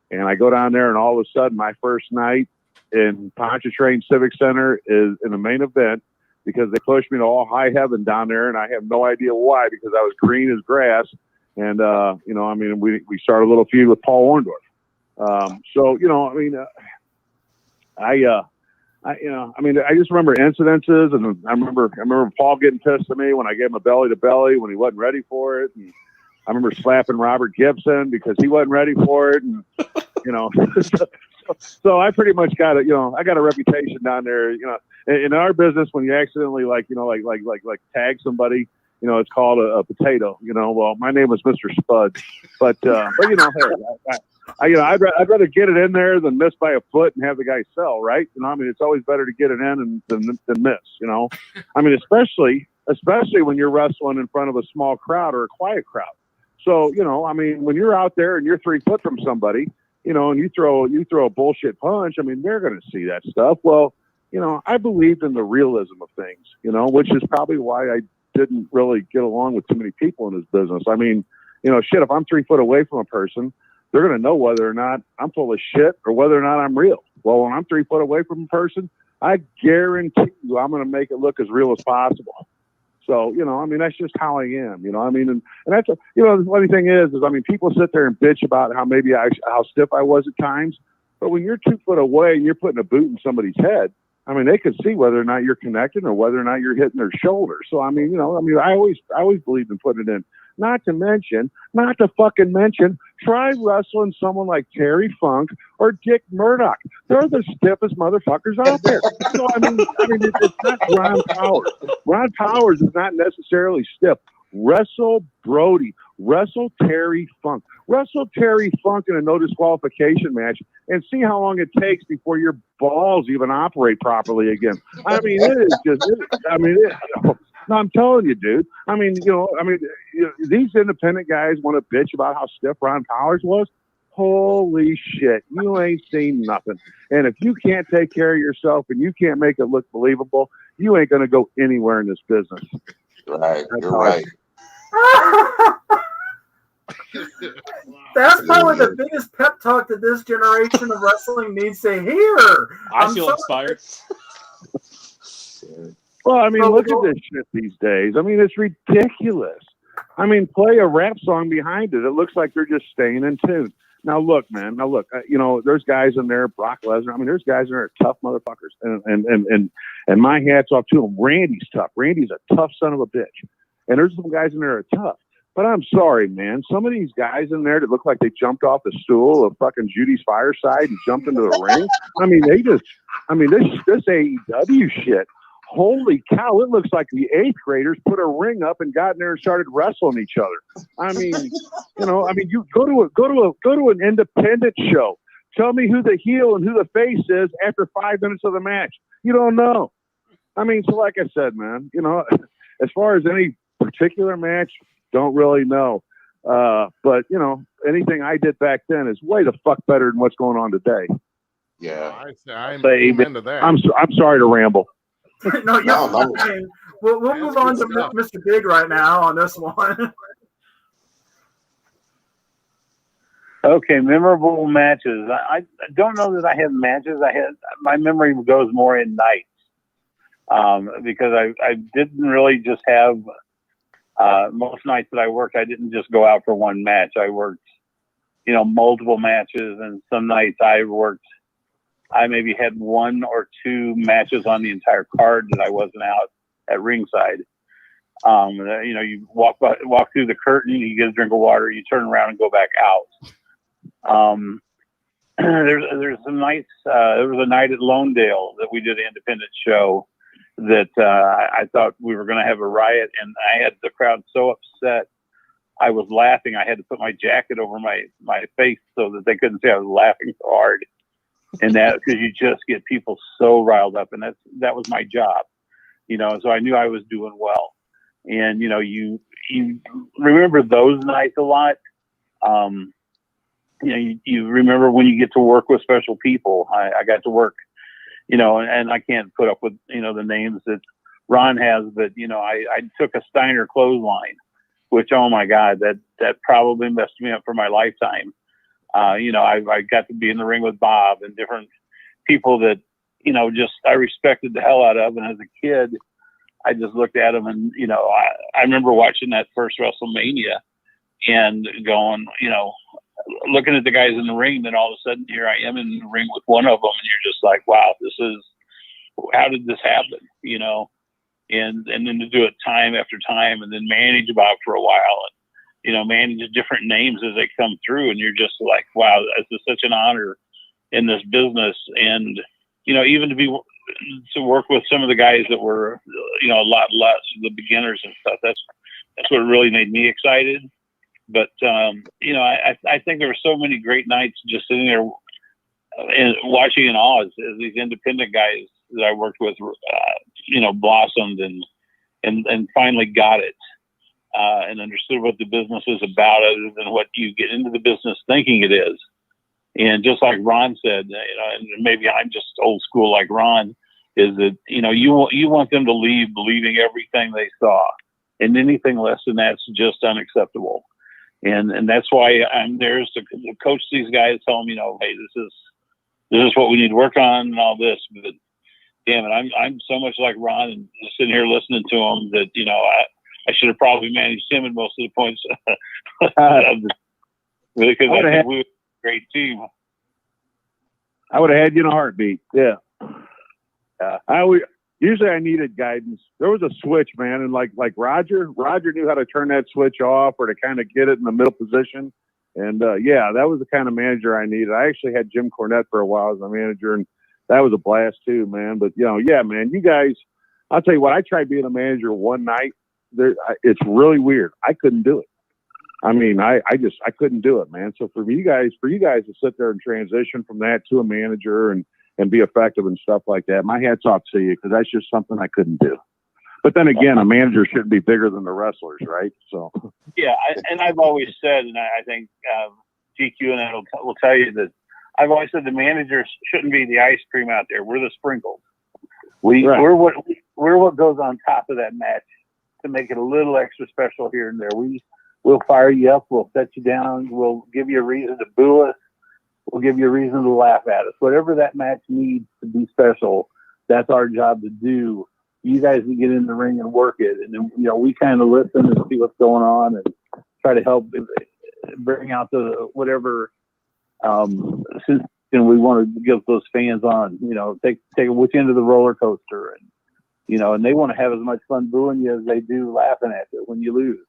And I go down there, and all of a sudden, my first night in Pontchartrain Civic Center is in the main event because they pushed me to all high heaven down there, and I have no idea why because I was green as grass. And I mean, we started a little feud with Paul Orndorff. So I mean, I just remember incidences, and I remember Paul getting pissed at me when I gave him a belly to belly when he wasn't ready for it. And I remember slapping Robert Gibson because he wasn't ready for it, and so I pretty much got I got a reputation down there. In our business, when you accidentally like tag somebody, it's called a potato. Well, my name was Mr. Spud, but hey, I'd rather get it in there than miss by a foot and have the guy sell, right? I mean, it's always better to get it in than miss. I mean, especially when you're wrestling in front of a small crowd or a quiet crowd. So, I mean, when you're out there and you're 3 foot from somebody, and you throw a bullshit punch, I mean, they're going to see that stuff. Well, I believed in the realism of things, which is probably why I didn't really get along with too many people in this business. I mean, shit, if I'm 3 foot away from a person, they're going to know whether or not I'm full of shit or whether or not I'm real. Well, when I'm 3 foot away from a person, I guarantee you I'm going to make it look as real as possible. So, I mean, that's just how I am, I mean, and that's, the funny thing is, I mean, people sit there and bitch about how stiff I was at times, but when you're 2 foot away and you're putting a boot in somebody's head, I mean, they can see whether or not you're connecting or whether or not you're hitting their shoulder. So, I mean, I always believed in putting it in. Not to fucking mention, try wrestling someone like Terry Funk or Dick Murdoch. They're the stiffest motherfuckers out there. So, I mean, it's not Ron Powers. Ron Powers is not necessarily stiff. Wrestle Brody. Wrestle Terry Funk. Wrestle Terry Funk in a no disqualification match and see how long it takes before your balls even operate properly again. I mean, no, I'm telling you, dude. I mean, these independent guys want to bitch about how stiff Ron Powers was. Holy shit, you ain't seen nothing. And if you can't take care of yourself and you can't make it look believable, you ain't going to go anywhere in this business. Right, you're right. That's probably the biggest pep talk that this generation of wrestling needs to hear. I feel inspired. Well, I mean, look at this shit these days. I mean, it's ridiculous. I mean, play a rap song behind it. It looks like they're just staying in tune. Now look, man. Now look. There's guys in there. Brock Lesnar. I mean, there's guys in there tough motherfuckers, and my hats off to him. Randy's tough. Randy's a tough son of a bitch. And there's some guys in there that are tough. But I'm sorry, man. Some of these guys in there that look like they jumped off the stool of fucking Judy's fireside and jumped into the ring. I mean, this AEW shit. Holy cow! It looks like the 8th graders put a ring up and got in there and started wrestling each other. I mean, you go to an independent show. Tell me who the heel and who the face is after 5 minutes of the match. You don't know. I mean, so like I said, man, as far as any particular match, don't really know. But anything I did back then is way the fuck better than what's going on today. Yeah, I'm into that. I'm sorry to ramble. No. We'll move on to Mr. Bigg right now on this one. Okay, memorable matches. I don't know that I had matches. My memory goes more in nights because I didn't really just have most nights that I worked. I didn't just go out for one match. I worked, multiple matches, and some nights I maybe had 1 or 2 matches on the entire card that I wasn't out at ringside. You walk through the curtain, you get a drink of water, you turn around and go back out. There's some nights. There was a night at Lonedale that we did an independent show that I thought we were going to have a riot, and I had the crowd so upset. I was laughing. I had to put my jacket over my face so that they couldn't see I was laughing so hard. And that because you just get people so riled up, and that was my job, So I knew I was doing well, and you remember those nights a lot. You remember when you get to work with special people. I got to work, and I can't put up with the names that Ron has, but I took a Steiner clothesline, which oh my God, that probably messed me up for my lifetime. I got to be in the ring with Bob and different people that, I respected the hell out of. And as a kid, I just looked at them and, I remember watching that first WrestleMania and going, looking at the guys in the ring. Then all of a sudden here I am in the ring with one of them. And you're just like, wow, how did this happen? And then to do it time after time and then manage Bob for a while. Manage different names as they come through, and you're just like, wow, this is such an honor in this business. And, even to work with some of the guys that were, a lot less, the beginners and stuff, that's what really made me excited. But, I think there were so many great nights just sitting there and watching in awe as these independent guys that I worked with, blossomed and finally got it. And understood what the business is about other than what you get into the business thinking it is. And just like Ron said, and maybe I'm just old school like Ron, is that, you want them to leave believing everything they saw, and anything less than that's just unacceptable. And that's why I'm there to coach these guys, tell them, hey, this is what we need to work on and all this. But damn it, I'm so much like Ron and just sitting here listening to him that, I should have probably managed him in most of the points because I think we were a great team. I would have had you in a heartbeat. Yeah. Usually I needed guidance. There was a switch, man, and like Roger knew how to turn that switch off or to kind of get it in the middle position. And that was the kind of manager I needed. I actually had Jim Cornette for a while as my manager, and that was a blast too, man. But man, you guys, I'll tell you what. I tried being a manager one night. It's really weird. I couldn't do it. I mean, I couldn't do it, man. So for you guys to sit there and transition from that to a manager and be effective and stuff like that, my hat's off to you, because that's just something I couldn't do. But then again, a manager shouldn't be bigger than the wrestlers, right? So yeah, and I've always said, and I think GQ and I will tell you that I've always said the managers shouldn't be the ice cream out there. We're the sprinkles. We're what goes on top of that match to make it a little extra special here and there. We'll fire you up. We'll set you down. We'll give you a reason to boo us. We'll give you a reason to laugh at us. Whatever that match needs to be special, that's our job to do. You guys can get in the ring and work it. And then, we kind of listen and see what's going on and try to help bring out the whatever since we want to give those fans on, take them with you into the roller coaster, and they want to have as much fun booing you as they do laughing at you when you lose,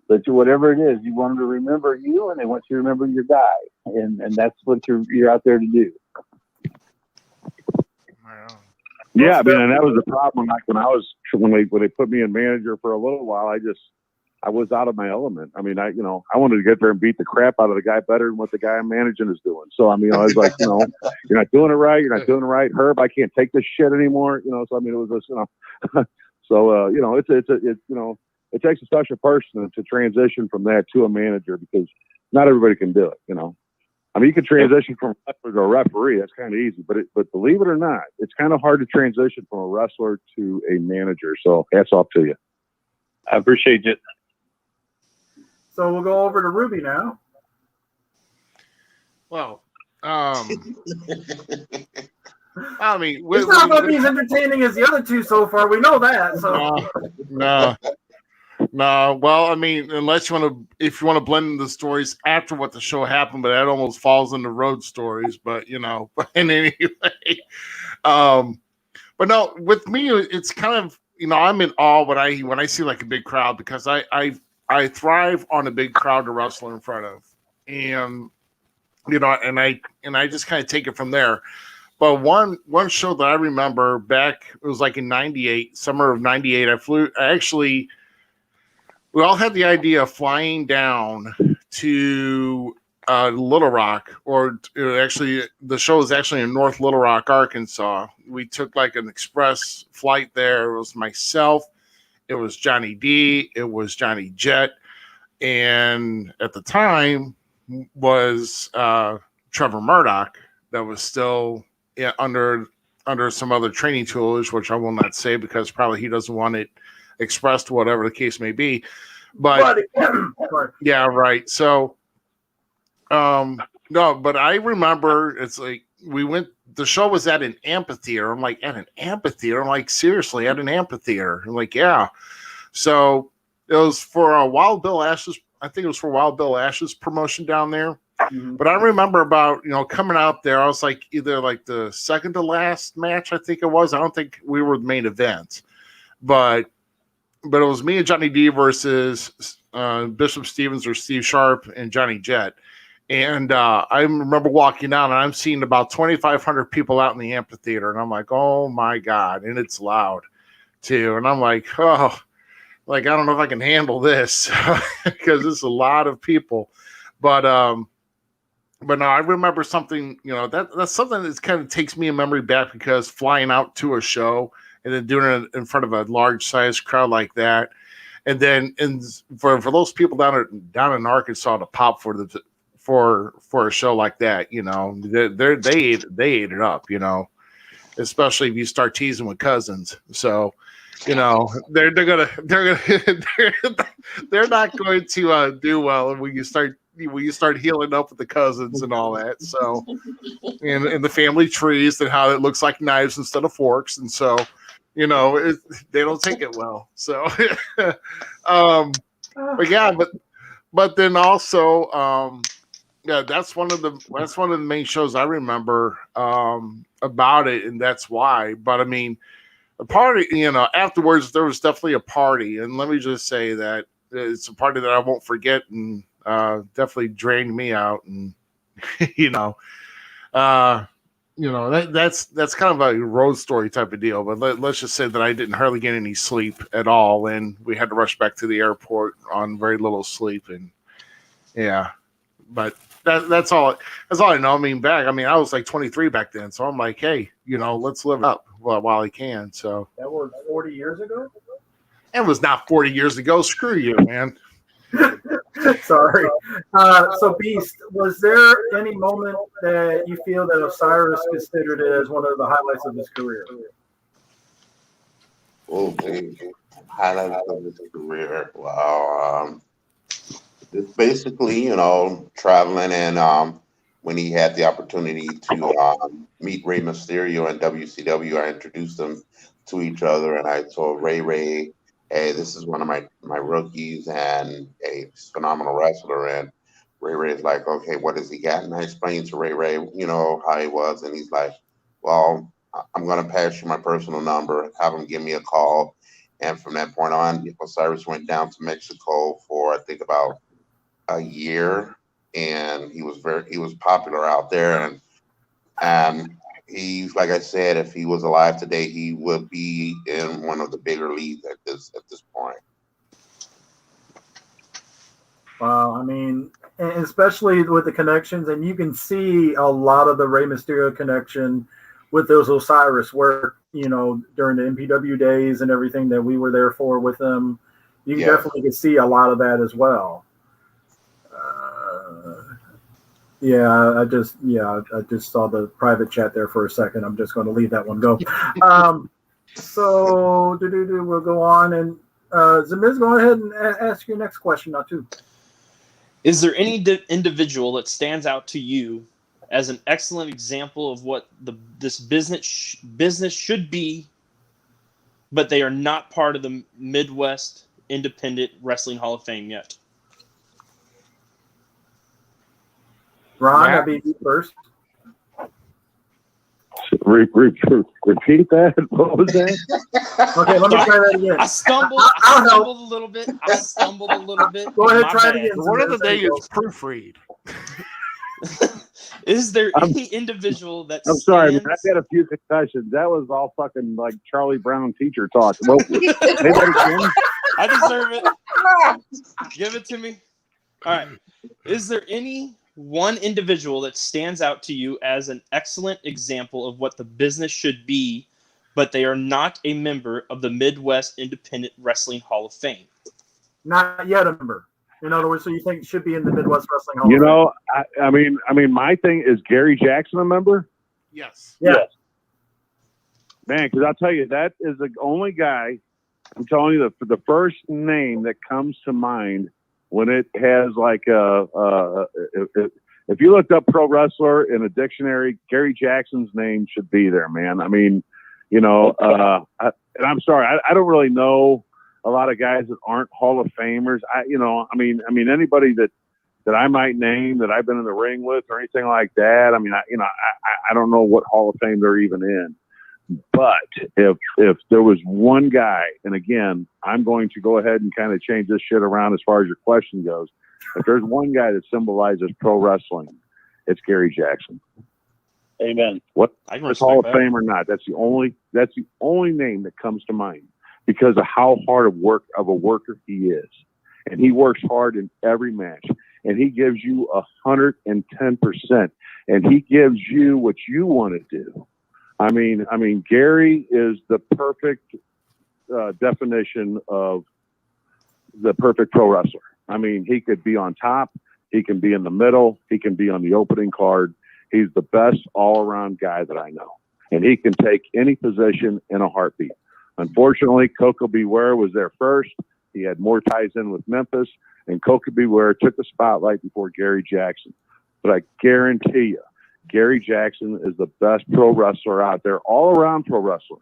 But whatever it is, you want them to remember you, and they want you to remember your guy, and that's what you're out there to do. Yeah, I mean, and that was the problem. Like when they put me in manager for a little while, I was out of my element. I mean, I wanted to get there and beat the crap out of the guy better than what the guy I'm managing is doing. So I mean, I was like, you're not doing it right. You're not doing it right, Herb. I can't take this shit anymore. So I mean, it was just, so it takes a special person to transition from that to a manager, because not everybody can do it. I mean, you can transition from a wrestler to a referee. That's kind of easy, but believe it or not, it's kind of hard to transition from a wrestler to a manager. So hats off to you. I appreciate it. So we'll go over to Ruby now. Well, I mean, it's not going to be as entertaining as the other two so far. We know that. So no. Well, I mean, unless if you want to blend in the stories after what the show happened, but that almost falls into road stories. But and anyway, but no, with me, it's kind of I'm in awe when I see like a big crowd, because I thrive on a big crowd to wrestle in front of, and and I just kind of take it from there. But one show that I remember back, it was like in '98, summer of '98. We all had the idea of flying down to Little Rock, or actually the show was actually in North Little Rock, Arkansas. We took like an express flight there. It was myself, it was Johnny D, it was Johnny Jet, and at the time was Trevor Murdoch, that was still under some other training tutelage, which I will not say because probably he doesn't want it expressed, whatever the case may be. But yeah, right. So no, but I remember it's like the show was at an amphitheater. I'm like, at an amphitheater? I'm like, seriously, at an amphitheater? I'm like, yeah. So it was for Wild Bill Ash's, I think it was for Wild Bill Ash's promotion down there. Mm-hmm. But I remember about, coming out there, I was like either like the second to last match, I think it was. I don't think we were the main event. But it was me and Johnny D versus Bishop Stevens or Steve Sharp and Johnny Jet. And I remember walking down and I'm seeing about 2,500 people out in the amphitheater. And I'm like, oh my God. And it's loud too. And I'm like, I don't know if I can handle this because it's a lot of people. But no, I remember something, that's something that kind of takes me a memory back, because flying out to a show and then doing it in front of a large size crowd like that. And then for those people down in Arkansas to pop for a show like that, they ate it up, especially if you start teasing with cousins. So, they're not going to do well when you start healing up with the cousins and all that. So, and the family trees and how it looks like knives instead of forks. And so, they don't take it well. So, but then also, that's one of the main shows I remember about it, and that's why. But I mean, the party, afterwards there was definitely a party, and let me just say that it's a party that I won't forget, and definitely drained me out, and that's kind of a road story type of deal. But let's just say that I didn't hardly get any sleep at all, and we had to rush back to the airport on very little sleep, and yeah, but. That's all I know. I mean, I was like 23 back then, so I'm like, hey, let's live up while I can. So that was 40 years ago. It was not 40 years ago. Screw you, man. Sorry. So, Beast, was there any moment that you feel that Osiris considered it as one of the highlights of his career? Oh, highlights of his career. Wow. It's basically, traveling, and when he had the opportunity to meet Rey Mysterio in WCW, I introduced them to each other, and I told Ray, hey, this is one of my rookies and a phenomenal wrestler, and Ray Ray's like, okay, what does he got? And I explained to Ray Ray, how he was, and he's like, well, I'm gonna pass you my personal number, have him give me a call. And from that point on, Osiris went down to Mexico for I think about a year, and he was popular out there, and he, like I said, if he was alive today, he would be in one of the bigger leagues at this point. Wow, I mean, and especially with the connections, and you can see a lot of the Rey Mysterio connection with those Osiris work, during the MPW days and everything that we were there for with them. You definitely can see a lot of that as well. I just saw the private chat there for a second. I'm just going to leave that one go. So we'll go on, and Zmiz, go ahead and ask your next question now too. Is there any individual that stands out to you as an excellent example of what this business should be, but they are not part of the Midwest Independent Wrestling Hall of Fame yet? Ron, I'll be you first. Repeat that. What was that? Okay, let me try that again. I stumbled a little bit. Go ahead, My try bad. it again. One of the day is proofread. Is there any individual that I'm sorry, man. stands- I've had a few concussions. That was all fucking like Charlie Brown teacher talk. Well, say that again. I deserve it. Give it to me. All right. Is there any one individual that stands out to you as an excellent example of what the business should be, but they are not a member of the Midwest Independent Wrestling Hall of Fame? Not yet a member. In other words, so you think it should be in the Midwest Wrestling Hall of Fame? I mean, my thing is Gary Jackson a member? Yes. Yeah. Man, because I'll tell you, that is the only guy, I'm telling you, the first name that comes to mind when it has like if you looked up pro wrestler in a dictionary, Gary Jackson's name should be there, man. I mean, and I'm sorry, I don't really know a lot of guys that aren't Hall of Famers. I mean anybody that I might name that I've been in the ring with or anything like that. I mean, I don't know what Hall of Fame they're even in. But if there was one guy, and again, I'm going to go ahead and kind of change this shit around as far as your question goes. If there's one guy that symbolizes pro wrestling, it's Gary Jackson. Amen. What I can is respect Hall of that. Fame or not? That's the only name that comes to mind because of how hard of a worker he is, and he works hard in every match, and he gives you 110%, and he gives you what you want to do. I mean, Gary is the perfect definition of the perfect pro wrestler. I mean, he could be on top, he can be in the middle, he can be on the opening card. He's the best all-around guy that I know, and he can take any position in a heartbeat. Unfortunately, Coco Beware was there first. He had more ties in with Memphis, and Coco Beware took the spotlight before Gary Jackson. But I guarantee you, Gary Jackson is the best pro wrestler out there, all around pro wrestler.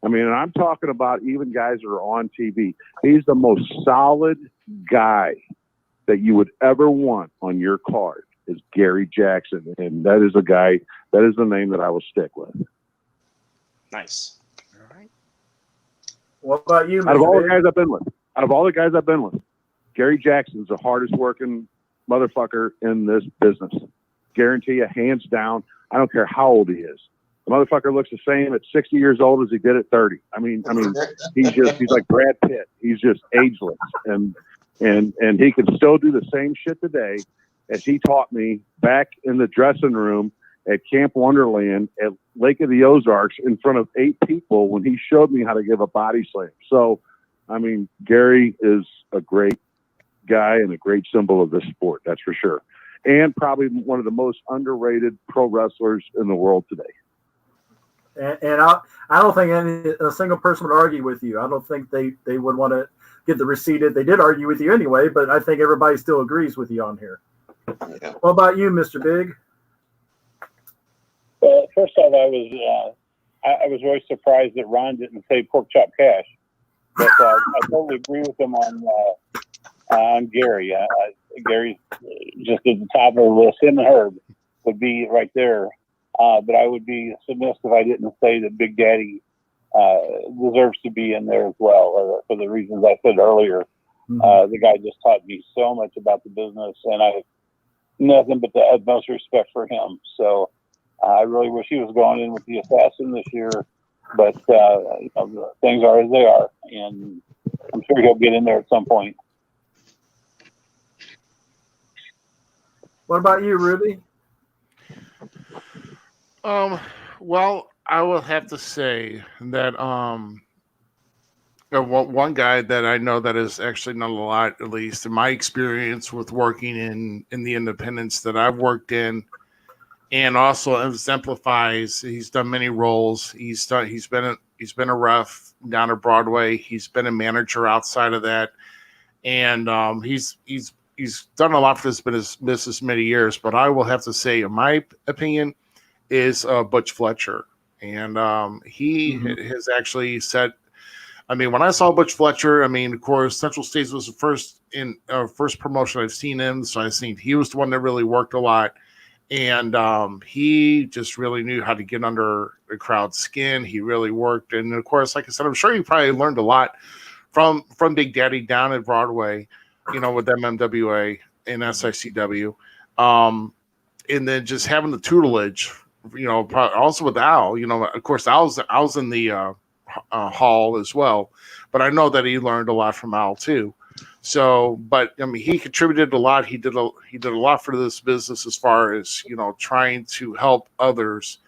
I mean, and I'm talking about even guys that are on TV. He's the most solid guy that you would ever want on your card is Gary Jackson. And that is a guy, that is the name that I will stick with. Nice. All right. What about you, Out of all the Mr. guys I've been with, Gary Jackson's the hardest working motherfucker in this business. Guarantee you, hands down. I don't care how old he is. The motherfucker looks the same at 60 years old as he did at 30. I mean, he's like Brad Pitt. He's just ageless, and he can still do the same shit today as he taught me back in the dressing room at Camp Wonderland at Lake of the Ozarks in front of 8 people when he showed me how to give a body slam. So, I mean, Gary is a great guy and a great symbol of this sport. That's for sure. And probably one of the most underrated pro wrestlers in the world today. And I don't think a single person would argue with you. I don't think they would want to get the receded. They did argue with you anyway, but I think everybody still agrees with you on here. Yeah. What about you, Mr. Bigg? Well, first off, I was very surprised that Ron didn't say pork chop cash, but I totally agree with him on I'm Gary. Gary's just at the top of the list. Him and Herb would be right there. But I would be submissive if I didn't say that Big Daddy deserves to be in there as well, for the reasons I said earlier. The guy just taught me so much about the business, and I have nothing but the utmost respect for him. So I really wish he was going in with the Assassin this year, but things are as they are, and I'm sure he'll get in there at some point. What about you, Ruby? Well, I will have to say that one guy that I know that has actually done a lot, at least in my experience with working in the independents that I've worked in, and also exemplifies. He's done many roles. He's been a ref down at Broadway. He's been a manager outside of that, and he's done a lot for this business many years. But I will have to say, in my opinion, is Butch Fletcher, and he has actually said. I mean, when I saw Butch Fletcher, I mean, of course, Central States was the first promotion I've seen him. So I think he was the one that really worked a lot. And he just really knew how to get under the crowd's skin. He really worked. And of course, like I said, I'm sure he probably learned a lot from Big Daddy down at Broadway, with MMWA and SICW. And then just having the tutelage, also with Al, of course, Al's in the Hall as well, but I know that he learned a lot from Al too. So, but I mean, he contributed a lot. He did a lot for this business as far as trying to help others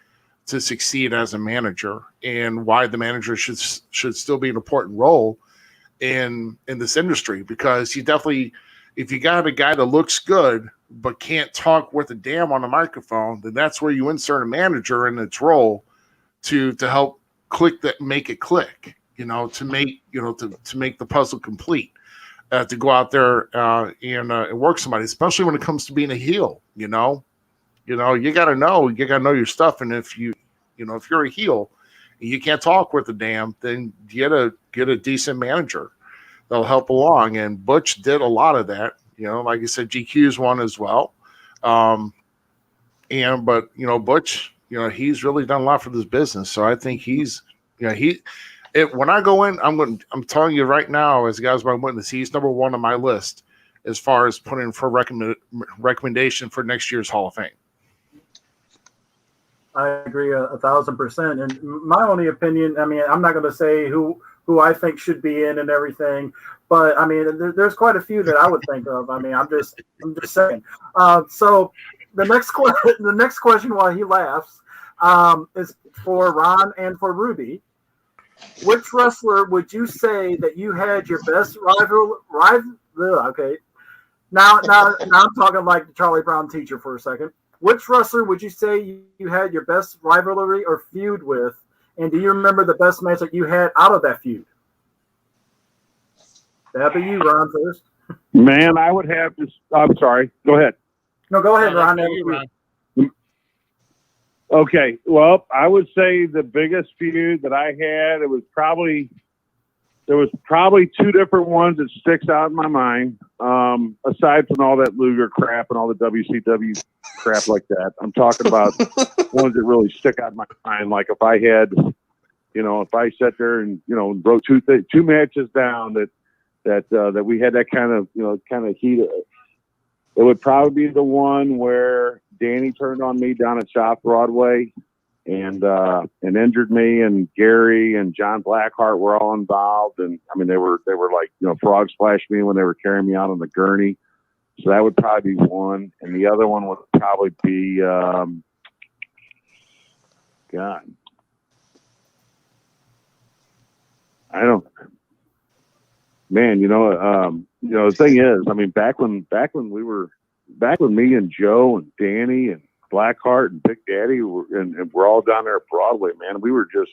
to succeed as a manager, and why the manager should still be an important role in this industry, because you definitely, if you got a guy that looks good but can't talk worth a damn on a microphone, then that's where you insert a manager in its role to help make it click, to make the puzzle complete, to go out there and work somebody, especially when it comes to being a heel. You gotta know your stuff, and if you're a heel and you can't talk worth a damn, then you gotta get a decent manager that'll help along. And Butch did a lot of that. Like I said, GQ's one as well. But Butch, he's really done a lot for this business. So I think when I go in, I'm telling you right now, as guys, my witness, he's number one on my list as far as putting for recommendation for next year's Hall of Fame. I agree 1,000%. And my only opinion, I mean, I'm not going to say who I think should be in and everything, but I mean, there's quite a few that I would think of. I mean, I'm just saying. So the next question while he laughs is for Ron and for Ruby. Which wrestler would you say that you had your best rival? Okay, now I'm talking like the Charlie Brown teacher for a second. Which wrestler would you say you had your best rivalry or feud with? And do you remember the best match that you had out of that feud? That'd be you, Ron, first. Man, I would have to. I'm sorry. Go ahead. No, go ahead, Ron. Okay. Well, I would say the biggest feud that I had, there was probably two different ones that sticks out in my mind. Aside from all that Luger crap and all the WCW crap like that, I'm talking about ones that really stick out in my mind. Like if I had, if I sat there and wrote two matches down that we had that kind of heat. It would probably be the one where Danny turned on me down at South Broadway and injured me, and Gary and John Blackheart were all involved. And I mean, they were like, frog splashed me when they were carrying me out on the gurney. So that would probably be one. And the other one would probably be, the thing is, I mean, back when me and Joe and Danny and Blackheart and Big Daddy and we're all down there at Broadway, man, we were just,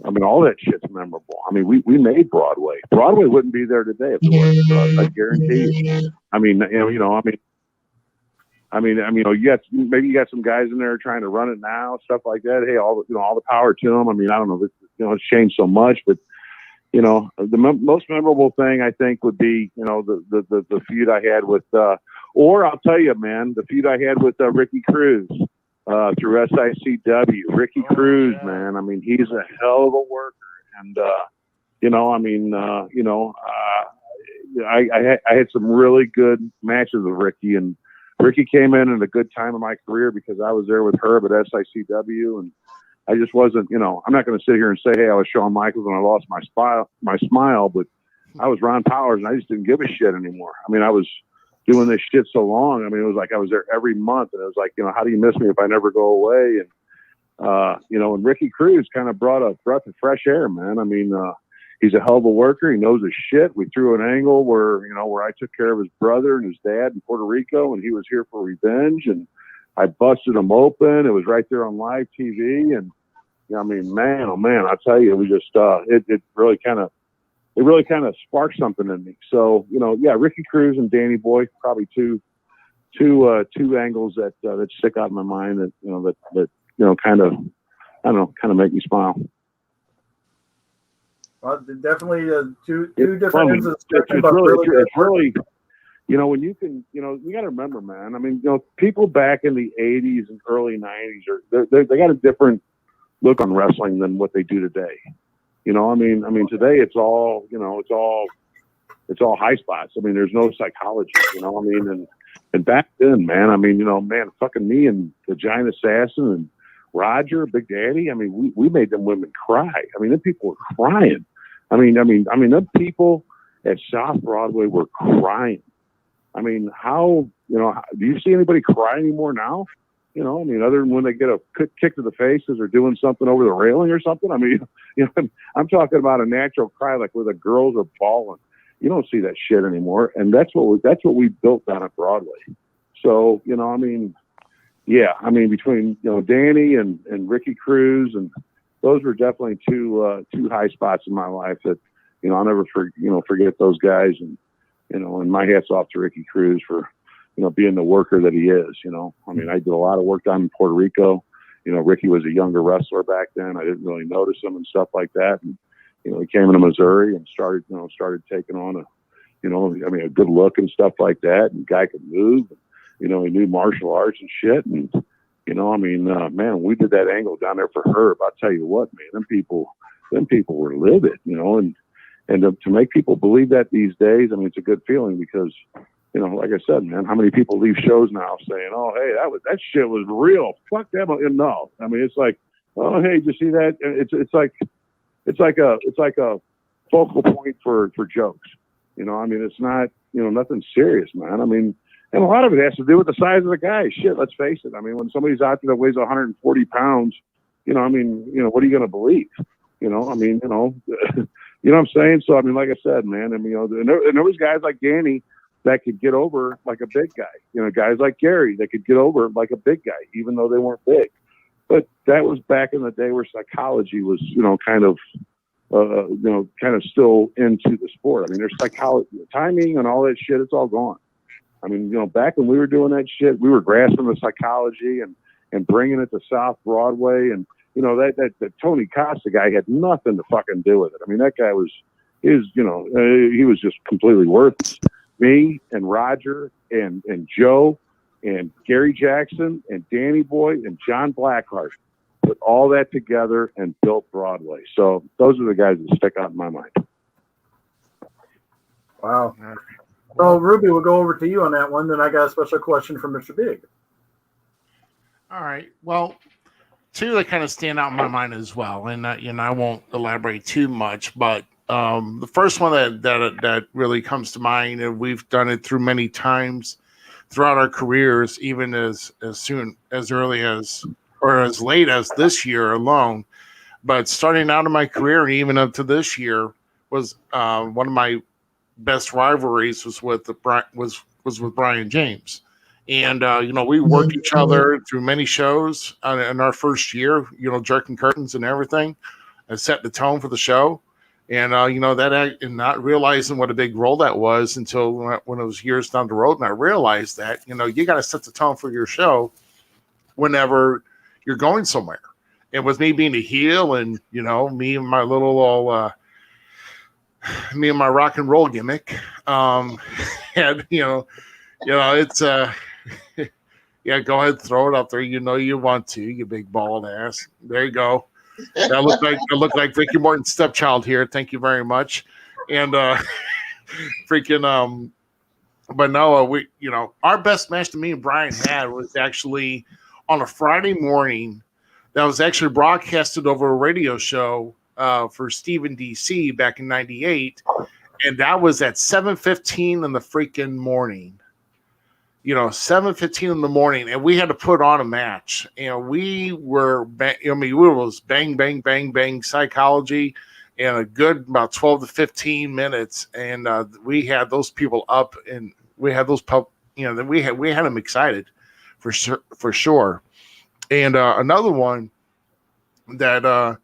I mean, all that shit's memorable. I mean, we made Broadway. Broadway wouldn't be there today if it wasn't for us, I guarantee you. I mean, you got some guys in there trying to run it now, stuff like that. Hey, all the power to them. I mean, I don't know, it's changed so much, but the most memorable thing I think would be, the feud I had with, or I'll tell you, man, the feud I had with Ricky Cruz through SICW. Ricky Cruz, yeah. Man, I mean, he's a hell of a worker, and I had some really good matches with Ricky, and Ricky came in at a good time of my career because I was there with Herb at SICW, and I just wasn't, I'm not going to sit here and say, hey, I was Shawn Michaels and I lost my smile, but I was Ron Powers and I just didn't give a shit anymore. I mean, I was doing this shit so long. I mean, it was like I was there every month, and it was like, how do you miss me if I never go away? And and Ricky Cruz kind of brought a breath of fresh air, man. I mean, he's a hell of a worker. He knows his shit. We threw an angle where I took care of his brother and his dad in Puerto Rico, and he was here for revenge, and I busted him open. It was right there on live TV, and I mean, man, oh man, I'll tell you, we just it really kind of sparked something in me. So Ricky Cruz and Danny Boy, probably two angles that stick out in my mind that kind of, I don't know, kind of make me smile. Well, definitely two different ends of the spectrum. It's really, when you can, you got to remember, man. I mean, people back in the '80s and early '90s they got a different look on wrestling than what they do today. I mean, today it's all, it's all high spots. I mean, there's no psychology. And back then, man. I mean, fucking me and the Giant Assassin and Roger, Big Daddy. I mean, we made them women cry. I mean, them people were crying. I mean, them people at South Broadway were crying. I mean, how, do you see anybody cry anymore now? Other than when they get a kick to the face because they're doing something over the railing or something. I mean, I'm talking about a natural cry, like where the girls are bawling. You don't see that shit anymore. And that's what we built down at Broadway. So, between, Danny and Ricky Cruz, and those were definitely two high spots in my life that, I'll never forget those guys. And my hat's off to Ricky Cruz for, being the worker that he is. I mean, I did a lot of work down in Puerto Rico. Ricky was a younger wrestler back then. I didn't really notice him and stuff like that. And, he came into Missouri and started taking on a good look and stuff like that. And the guy could move. He knew martial arts and shit. And, man, we did that angle down there for Herb. I'll tell you what, man, them people were livid, and to make people believe that these days, I mean, it's a good feeling because, like I said, man, how many people leave shows now saying, "Oh, hey, that shit was real. Fuck them." No, I mean, it's like, "Oh, hey, did you see that?" It's like a focal point for jokes. I mean, it's not, nothing serious, man. I mean, and a lot of it has to do with the size of the guy. Shit, let's face it. I mean, when somebody's out there that weighs 140 pounds, what are you going to believe? You know what I'm saying? So, I mean, like I said, man, and there was guys like Danny that could get over like a big guy. Guys like Gary that could get over like a big guy, even though they weren't big. But that was back in the day where psychology was, kind of still into the sport. I mean, there's psychology, timing, and all that shit. It's all gone. I mean, back when we were doing that shit, we were grasping the psychology and bringing it to South Broadway, and that Tony Costa guy had nothing to fucking do with it. I mean, that guy he was just completely worthless. Me and Roger and Joe and Gary Jackson and Danny Boy and John Blackheart put all that together and built Broadway. So those are the guys that stick out in my mind. Wow. So Ruby, we'll go over to you on that one. Then I got a special question from Mr. Bigg. All right. Well, two that kind of stand out in my mind as well, and I won't elaborate too much, but the first one that really comes to mind, and we've done it through many times throughout our careers, even as early as or as late as this year alone. But starting out in my career and even up to this year was one of my best rivalries was with Brian James. And, we worked each other through many shows in our first year, jerking curtains and everything, and set the tone for the show. And, and not realizing what a big role that was until when it was years down the road. And I realized that, you got to set the tone for your show whenever you're going somewhere. And with me being a heel and, me and my little me and my rock and roll gimmick. And it's yeah, go ahead, throw it up there. You know you want to, you big bald ass. There you go. I look like Ricky Morton's stepchild here. Thank you very much. And freaking but no, our best match that me and Brian had was actually on a Friday morning. That was actually broadcasted over a radio show for Stephen DC back in '98, and that was at 7:15 in the freaking morning. 7:15 in the morning, and we had to put on a match. We were, we was bang, bang, bang, bang psychology, and a good about 12 to 15 minutes, and we had those people up, and we had those we had them excited for sure. And another one that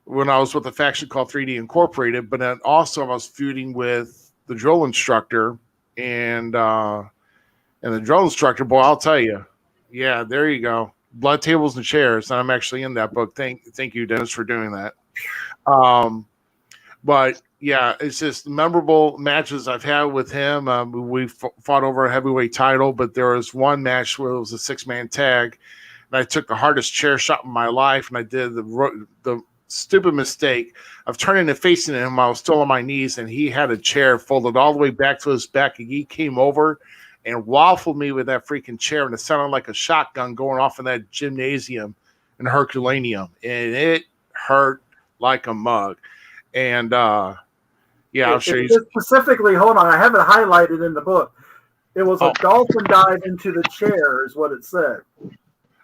when I was with a faction called 3D Incorporated, but then also I was feuding with the drill instructor and the drill instructor, boy, I'll tell you. Yeah, there you go. Blood Tables and Chairs. And I'm actually in that book. Thank you, Dennis, for doing that. But yeah, it's just memorable matches I've had with him. We fought over a heavyweight title, but there was one match where it was a 6-man tag, and I took the hardest chair shot in my life, and I did the stupid mistake of turning and facing him. I was still on my knees, and he had a chair folded all the way back to his back, and he came over and waffled me with that freaking chair, and it sounded like a shotgun going off in that gymnasium in Herculaneum, and it hurt like a mug. And yeah, I'll show you. Specifically, hold on, I have it highlighted in the book. It was a dolphin dive into the chair, is what it said.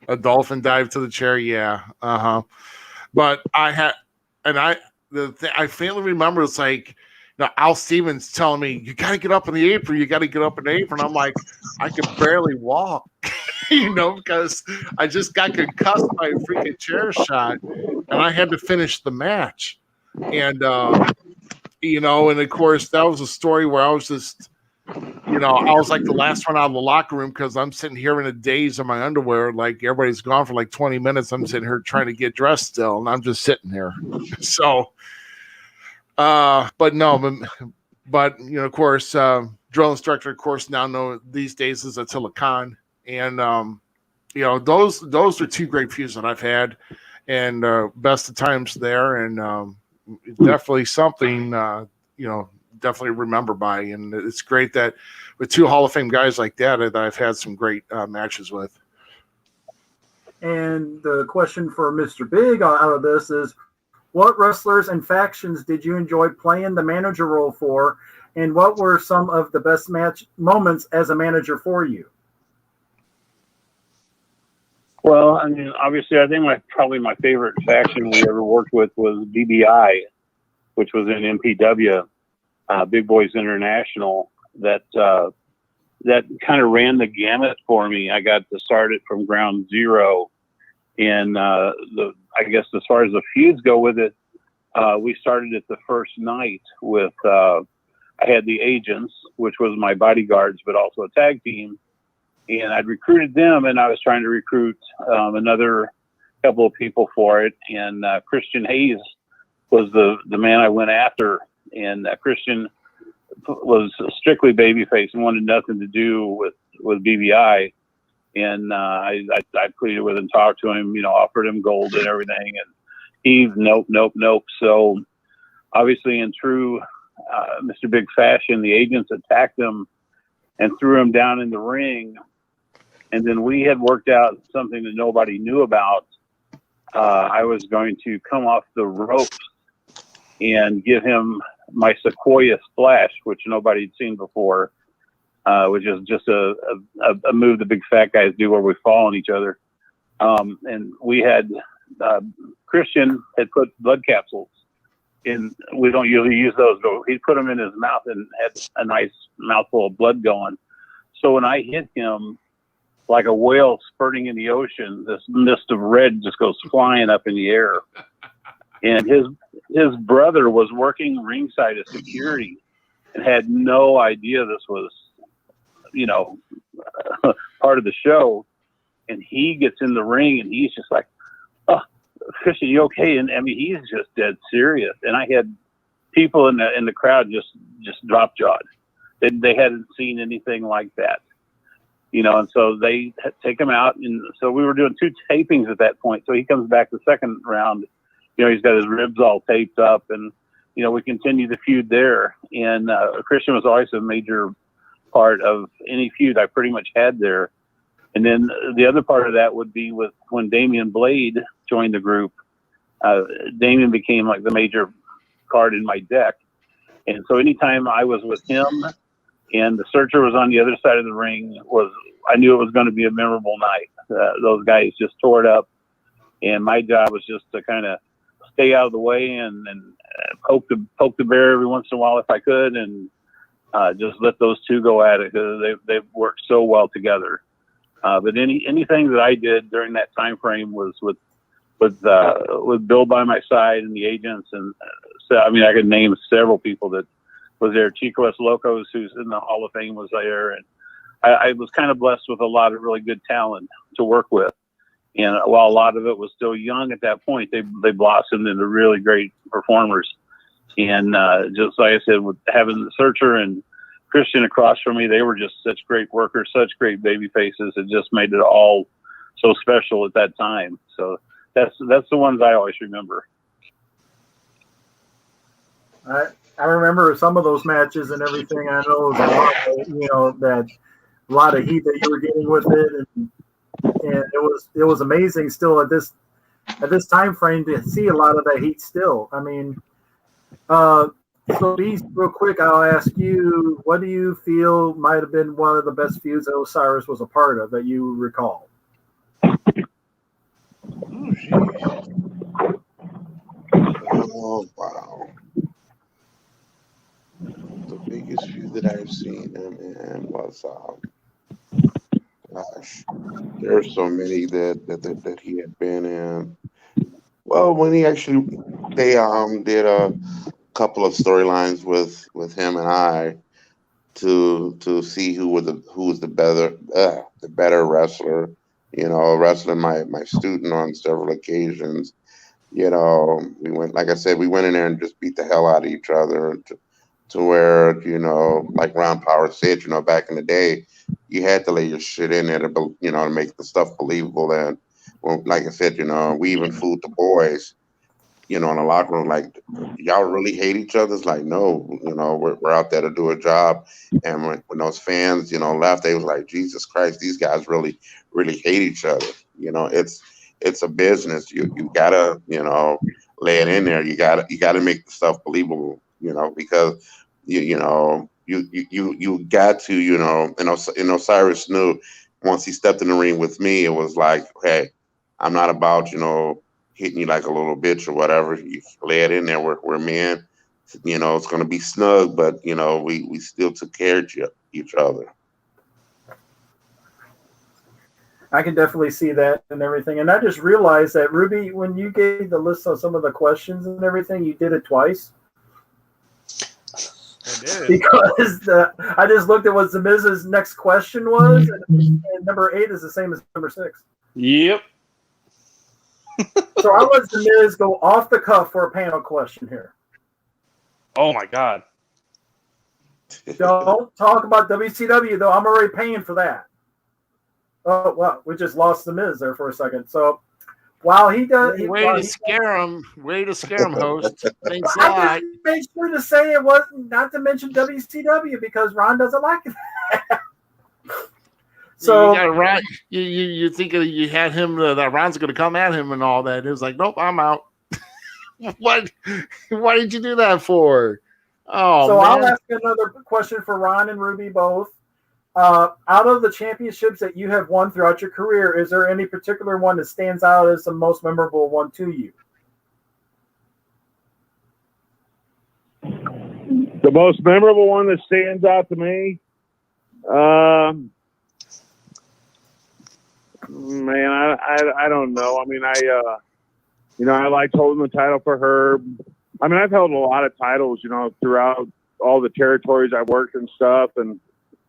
A dolphin dive to the chair, yeah, But I faintly remember it's like, Al Stevens telling me, you got to get up in the apron. You got to get up in the apron. I'm like, I could barely walk, because I just got concussed by a freaking chair shot, and I had to finish the match. And, and of course, that was a story where I was just, I was like the last one out of the locker room because I'm sitting here in a daze in my underwear. Like everybody's gone for like 20 minutes. I'm sitting here trying to get dressed still, and I'm just sitting here. So, but no, but of course, drill instructor, of course, now know these days is Attila Khan, and those are two great feuds that I've had, and best of times there, and definitely something definitely remember by, and it's great that with two Hall of Fame guys like that I've had some great matches with. And the question for Mr. Bigg out of this is, what wrestlers and factions did you enjoy playing the manager role for, and what were some of the best match moments as a manager for you? Well, I mean, obviously, I think probably my favorite faction we ever worked with was BBI, which was in MPW, Big Boys International. That kind of ran the gamut for me. I got to start it from ground zero, and I guess as far as the feuds go with it, we started it the first night with I had the agents, which was my bodyguards, but also a tag team. And I'd recruited them, and I was trying to recruit another couple of people for it. And Christian Hayes was the man I went after. And Christian was strictly babyface and wanted nothing to do with BBI. And I pleaded with him, talked to him, offered him gold and everything. And he, nope. So obviously in true Mr. Big fashion, the agents attacked him and threw him down in the ring. And then we had worked out something that nobody knew about. I was going to come off the ropes and give him my Sequoia Splash, which nobody had seen before, which is just a move the big fat guys do where we fall on each other. And we had Christian had put blood capsules in. We don't usually use those, but he put them in his mouth and had a nice mouthful of blood going. So when I hit him, like a whale spurting in the ocean, this mist of red just goes flying up in the air. And his brother was working ringside as security and had no idea this was, part of the show. And he gets in the ring and he's just like, "Oh, Christian, you okay?" And I mean, he's just dead serious. And I had people in the crowd just drop jawed. They hadn't seen anything like that, and so they take him out. And so we were doing 2 tapings at that point. So he comes back the second round, he's got his ribs all taped up, and, we continue the feud there. And Christian was always a major part of any feud I pretty much had there. And then the other part of that would be with when Damian Blade joined the group. Damian became like the major card in my deck. And so anytime I was with him and the Searcher was on the other side of the ring, I knew it was going to be a memorable night. Those guys just tore it up. And my job was just to kind of stay out of the way and poke the bear every once in a while if I could, and just let those two go at it, because they've worked so well together. But anything that I did during that time frame was with Bill by my side and the agents, and so I mean I could name several people that was there. Chico S. Locos, who's in the Hall of Fame, was there, and I was kind of blessed with a lot of really good talent to work with. And while a lot of it was still young at that point, they blossomed into really great performers. And just like I said, with having the Searcher and Christian across from me, they were just such great workers, such great baby faces. It just made it all so special at that time. So that's the ones I always remember. I remember some of those matches and everything. I know it was a lot of heat that you were getting with it, and it was amazing still at this time frame to see a lot of that heat still. I mean, so Beast, real quick, I'll ask you, what do you feel might have been one of the best feuds that Osiris was a part of that you recall? Oh, wow. The biggest feud that I've seen him in was, gosh, there's so many that he had been in. Well, when they did a couple of storylines with him and I to see who was the better wrestler. Wrestling my student on several occasions. We went, like I said, we went in there and just beat the hell out of each other to where, like Ron Power said, back in the day, you had to lay your shit in there to make the stuff believable. And like I said, we even fooled the boys, in the locker room, like, y'all really hate each other? It's like, no, we're out there to do a job. And when those fans, left, they was like, Jesus Christ, these guys really, really hate each other. It's a business. You gotta, lay it in there. You gotta make the stuff believable, because you got to, and Osiris knew once he stepped in the ring with me, it was like, hey, I'm not about, hitting you like a little bitch or whatever. You lay it in there. We're men. It's going to be snug, but, we still took care of each other. I can definitely see that and everything. And I just realized that, Ruby, when you gave the list of some of the questions and everything, you did it twice. I did. Because I just looked at what Zmiz's next question was, and number 8 is the same as number 6. Yep. So I'll let Zmiz go off the cuff for a panel question here. Oh my God. Don't talk about WCW, though. I'm already paying for that. Oh, well, we just lost Zmiz there for a second. So while he does... Way to scare him, host. Thanks a I lot. just made sure to say it wasn't, not to mention WCW, because Ron doesn't like it. So you got Ron. You think you had him that Ron's going to come at him and all that. It was like, nope, I'm out. What? Why did you do that for? Oh, so man. I'll ask another question for Ron and Ruby both. Out of the championships that you have won throughout your career, is there any particular one that stands out as the most memorable one to you? The most memorable one that stands out to me, man, I don't know. I mean, I liked holding the title for Herb. I mean, I've held a lot of titles, throughout all the territories I worked and stuff. And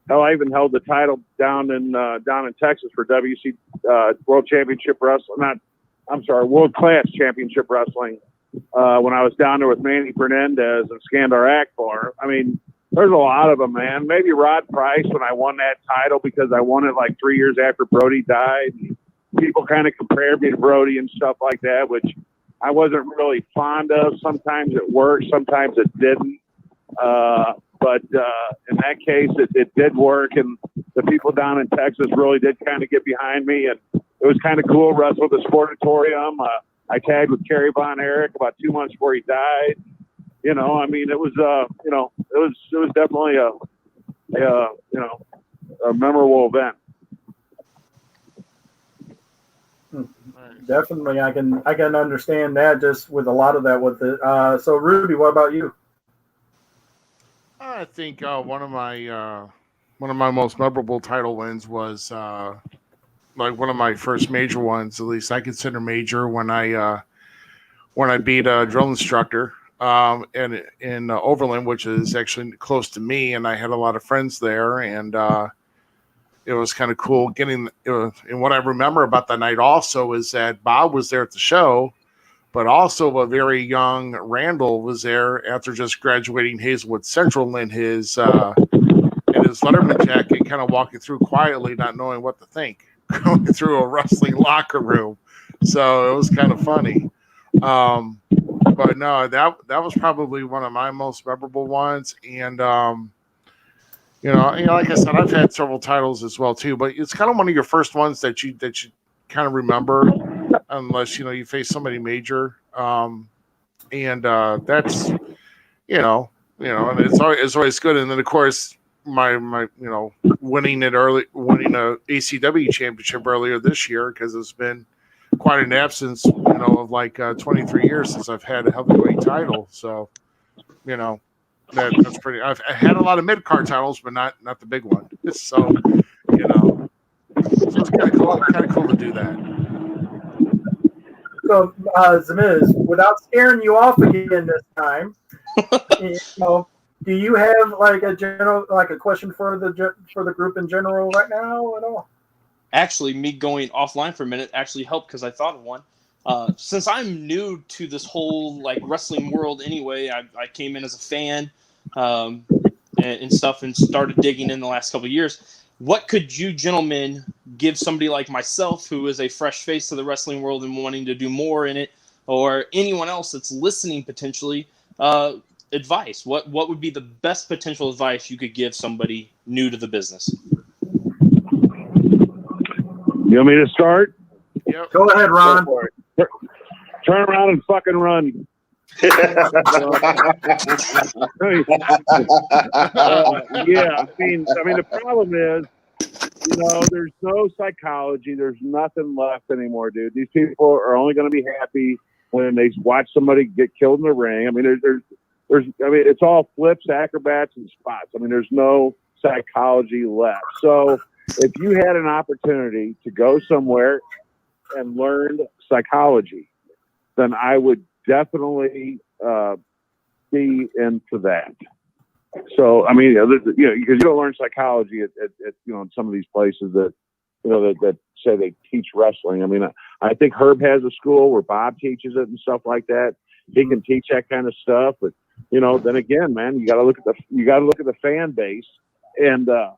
hell, I even held the title down in Texas for WC World Championship Wrestling. World Class Championship Wrestling. when I was down there with Manny Fernandez and Skandar Akbar. I mean, there's a lot of them, man. Maybe Rod Price when I won that title because I won it like 3 years after Brody died. People kind of compared me to Brody and stuff like that, which I wasn't really fond of. Sometimes it worked, sometimes it didn't. But in that case, it did work, and the people down in Texas really did kind of get behind me, and it was kind of cool wrestling with the Sportatorium. I tagged with Kerry Von Erich about 2 months before he died. You know, I mean, it was it was definitely a memorable event. Definitely, I can understand that just with a lot of that. With it, so Ruby, what about you? I think one of my most memorable title wins was like one of my first major ones. At least I consider major when I beat a drill instructor in Overland, which is actually close to me, and I had a lot of friends there, and it was kind of cool getting. And what I remember about that night also is that Bob was there at the show, but also a very young Randall was there after just graduating Hazelwood Central in his Letterman jacket, kind of walking through quietly, not knowing what to think, going through a wrestling locker room. So it was kind of funny. But no, that was probably one of my most memorable ones. And like I said, I've had several titles as well too. But it's kind of one of your first ones that you kind of remember, unless you face somebody major. And that's and it's always good. And then of course my winning a ACW championship earlier this year, because it's been quite an absence, of like 23 years since I've had a heavyweight title. So, that's pretty. I had a lot of mid card titles, but not the big one. So, so it's kind of cool to do that. So, Zmiz, without scaring you off again this time, do you have like a question for the group in general right now at all? Actually, me going offline for a minute actually helped because I thought of one. Since I'm new to this whole like wrestling world anyway, I came in as a fan and stuff and started digging in the last couple of years. What could you gentlemen give somebody like myself who is a fresh face to the wrestling world and wanting to do more in it, or anyone else that's listening potentially, advice? What would be the best potential advice you could give somebody new to the business? You want me to start? Yep. Go ahead, Ron. Turn around and fucking run. Yeah, I mean, the problem is, there's no psychology. There's nothing left anymore, dude. These people are only going to be happy when they watch somebody get killed in the ring. I mean, it's all flips, acrobats, and spots. I mean, there's no psychology left. So if you had an opportunity to go somewhere and learn psychology, then I would definitely be into that. So, I mean, because you don't learn psychology at in some of these places that that say they teach wrestling. I mean, I think Herb has a school where Bob teaches it and stuff like that. He can teach that kind of stuff, but then again, man, you got to look at the fan base, and I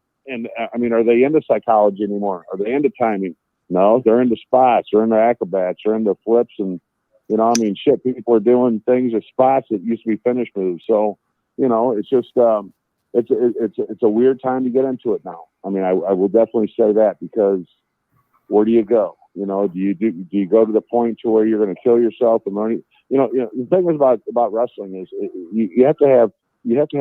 mean, are they into psychology anymore? Are they into timing? No, they're into spots, they're into acrobats, they're into flips, and I mean, shit, people are doing things as spots that used to be finish moves. So, it's just it's a weird time to get into it now. I mean, I will definitely say that, because where do you go? Do you go to the point to where you're going to kill yourself and learn? The thing is about wrestling is you have to have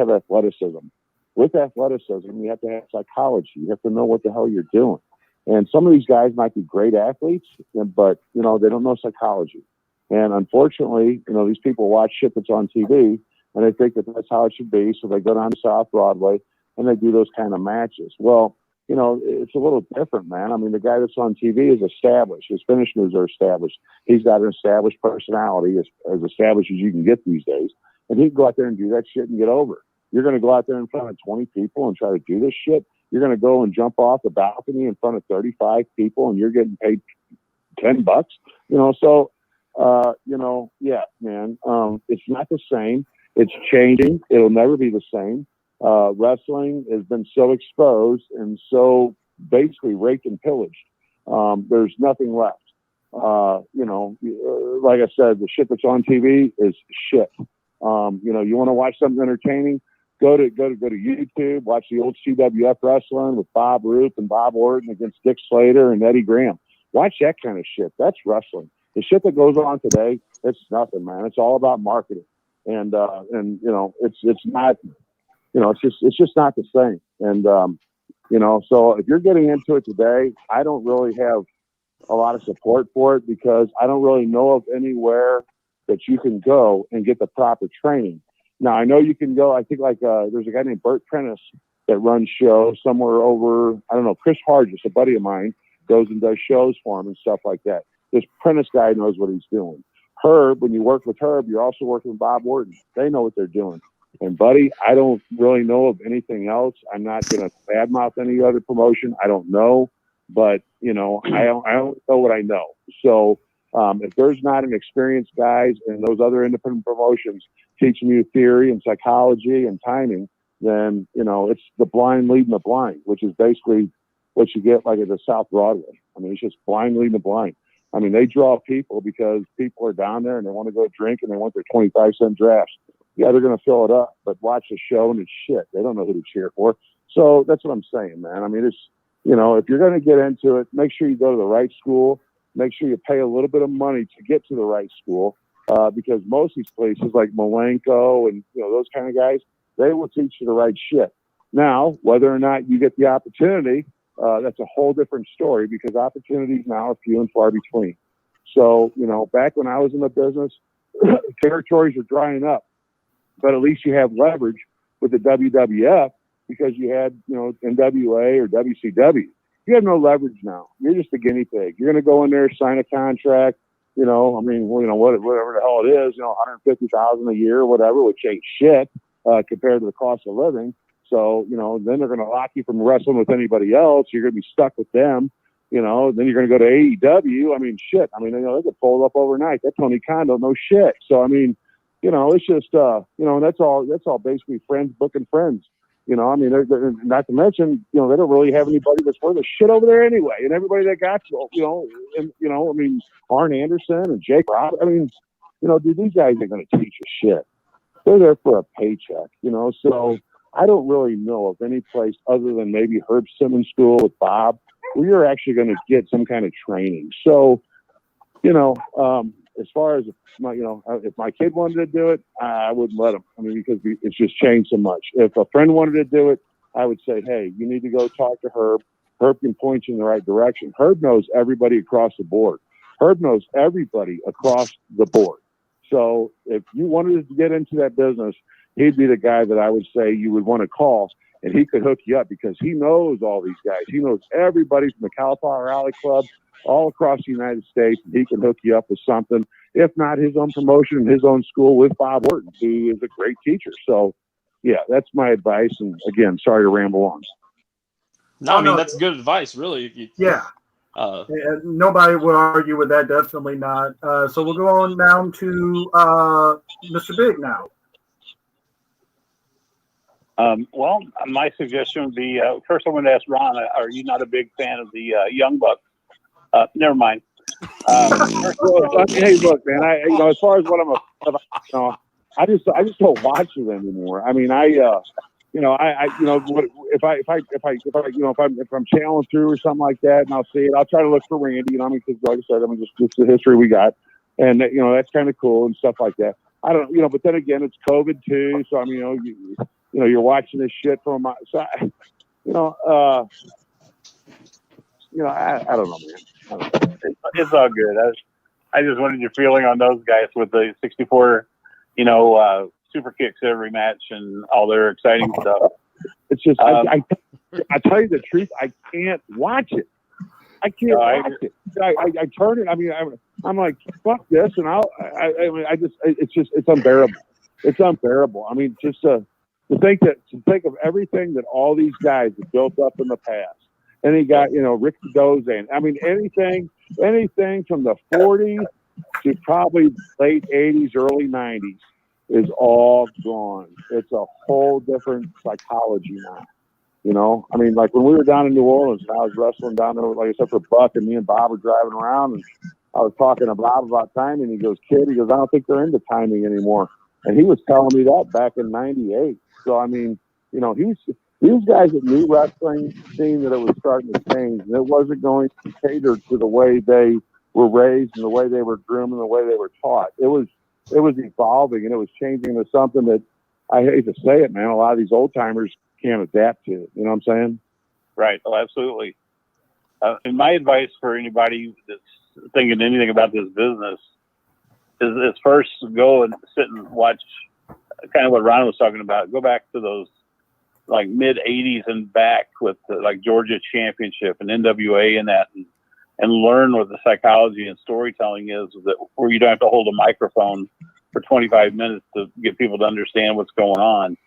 athleticism. With athleticism, you have to have psychology. You have to know what the hell you're doing. And some of these guys might be great athletes, but they don't know psychology. And unfortunately, these people watch shit that's on TV and they think that that's how it should be. So they go down to South Broadway and they do those kind of matches. Well, it's a little different, man. I mean, the guy that's on TV is established. His finish moves are established. He's got an established personality, as established as you can get these days. And he can go out there and do that shit and get over. You're going to go out there in front of 20 people and try to do this shit. You're going to go and jump off the balcony in front of 35 people and you're getting paid $10. So Yeah, man, it's not the same. It's changing. It'll never be the same. Wrestling has been so exposed and so basically raped and pillaged. There's nothing left. Like I said, the shit that's on TV is shit. You want to watch something entertaining? Go to YouTube. Watch the old CWF wrestling with Bob Roop and Bob Orton against Dick Slater and Eddie Graham. Watch that kind of shit. That's wrestling. The shit that goes on today, it's nothing, man. It's all about marketing, and it's not, it's just not the same. And so if you're getting into it today, I don't really have a lot of support for it because I don't really know of anywhere that you can go and get the proper training. Now I know you can go. I think there's a guy named Bert Prentice that runs shows somewhere over. I don't know. Chris Hargis, a buddy of mine, goes and does shows for him and stuff like that. This Prentice guy knows what he's doing. Herb, when you work with Herb, you're also working with Bob Orton. They know what they're doing. And buddy, I don't really know of anything else. I'm not going to badmouth any other promotion. I don't know, but I don't know what I know. So if there's not an experienced guys in those other independent promotions teaching you theory and psychology and timing, then it's the blind leading the blind, which is basically what you get like at the South Broadway. I mean, it's just blind leading the blind. I mean, they draw people because people are down there and they want to go drink and they want their 25-cent drafts. Yeah, they're going to fill it up, but watch the show and it's shit. They don't know who to cheer for. So that's what I'm saying, man. I mean, it's, if you're going to get into it, make sure you go to the right school. Make sure you pay a little bit of money to get to the right school because most of these places like Malenko and, those kind of guys, they will teach you the right shit. Now, whether or not you get the opportunity, that's a whole different story because opportunities now are few and far between. So, back when I was in the business, territories are drying up, but at least you have leverage with the WWF because you had, NWA or WCW. You have no leverage now. You're just a guinea pig. You're going to go in there, sign a contract, whatever the hell it is, $150,000 a year or whatever, which ain't shit compared to the cost of living. So, then they're going to lock you from wrestling with anybody else. You're going to be stuck with them, then you're going to go to AEW. I mean, shit. I mean, they get pulled up overnight. That Tony Khan don't know shit. So, I mean, it's just, that's all basically friends booking friends. I mean, they're, not to mention, they don't really have anybody that's worth a shit over there anyway. And everybody that got, I mean, Arn Anderson and Jake Robb. I mean, dude, these guys ain't going to teach you shit. They're there for a paycheck, so I don't really know of any place other than maybe Herb Simmons School with Bob where you're actually going to get some kind of training. So, as far as if my kid wanted to do it, I wouldn't let him. I mean, because it's just changed so much. If a friend wanted to do it, I would say, hey, you need to go talk to Herb. Herb can point you in the right direction. Herb knows everybody across the board. Herb knows everybody across the board. So if you wanted to get into that business, he'd be the guy that I would say you would want to call, and he could hook you up because he knows all these guys. He knows everybody from the Cowboy Rally Club all across the United States, and he can hook you up with something, if not his own promotion and his own school with Bob Orton, who is a great teacher. So, yeah, that's my advice. And, again, sorry to ramble on. No, I mean, that's good advice, really. Yeah. Nobody will argue with that. Definitely not. So we'll go on down to Mr. Bigg now. Well, my suggestion would be first I want to ask Ron, are you not a big fan of the Young Bucks? Never mind. Hey, look, man. As far as what I just don't watch it anymore. I mean, if I'm channeling through or something like that, and I'll see it, I'll try to look for Randy. Because like I said, it's the history we got, and that's kind of cool and stuff like that. I don't, but then again, it's COVID too, so I mean, you're watching this shit from my side. I don't know, man. It's all good. I just wanted your feeling on those guys with the 64, super kicks every match and all their exciting stuff. It's just, I tell you the truth, I can't watch it. I can't watch it. I turn it. I mean, I'm like, fuck this, and it's unbearable. It's unbearable. I mean, just to think of everything that all these guys have built up in the past. And he got, Rick Dozan. I mean, anything from the 40s to probably late 80s, early 90s is all gone. It's a whole different psychology now. You know, I mean, like when we were down in New Orleans and I was wrestling down there, like I said, for Buck, and me and Bob were driving around, and I was talking to Bob about timing. He goes, "Kid," he goes, "I don't think they're into timing anymore." And he was telling me that back in '98. So, I mean, you know, these guys that knew wrestling, seeing that it was starting to change, and it wasn't going to cater to the way they were raised and the way they were groomed and the way they were taught. It was evolving, and it was changing to something that, I hate to say it, man, a lot of these old timers can't adapt to. You know what I'm saying? Right. Oh, absolutely. And my advice for anybody that's thinking anything about this business is first go and sit and watch kind of what Ron was talking about. Go back to those like mid 80s and back with like Georgia Championship and NWA and that, and learn what the psychology and storytelling is, that where you don't have to hold a microphone for 25 minutes to get people to understand what's going on.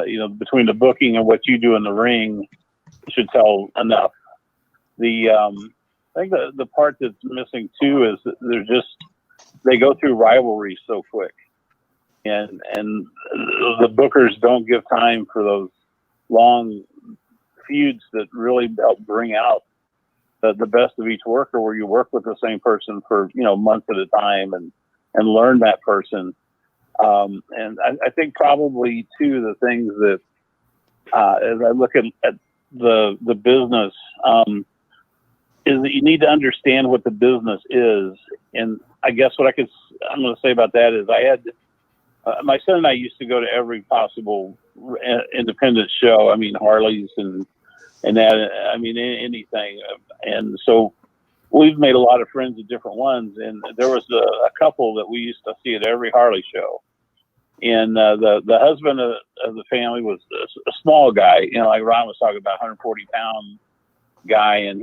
You know, between the booking and what you do in the ring should tell enough. I think the part that's missing too is that they go through rivalries so quick, and the bookers don't give time for those long feuds that really help bring out the best of each worker, where you work with the same person for, you know, months at a time and learn that person. And I think probably too, the things that as I look at the business, is that you need to understand what the business is. And I guess what I'm going to say about that is I had my son and I used to go to every possible independent show. I mean, Harley's and that, I mean, anything. And so we've made a lot of friends at different ones. And there was a couple that we used to see at every Harley show. And the husband of the family was a small guy, you know, like Ron was talking about, 140-pound guy. And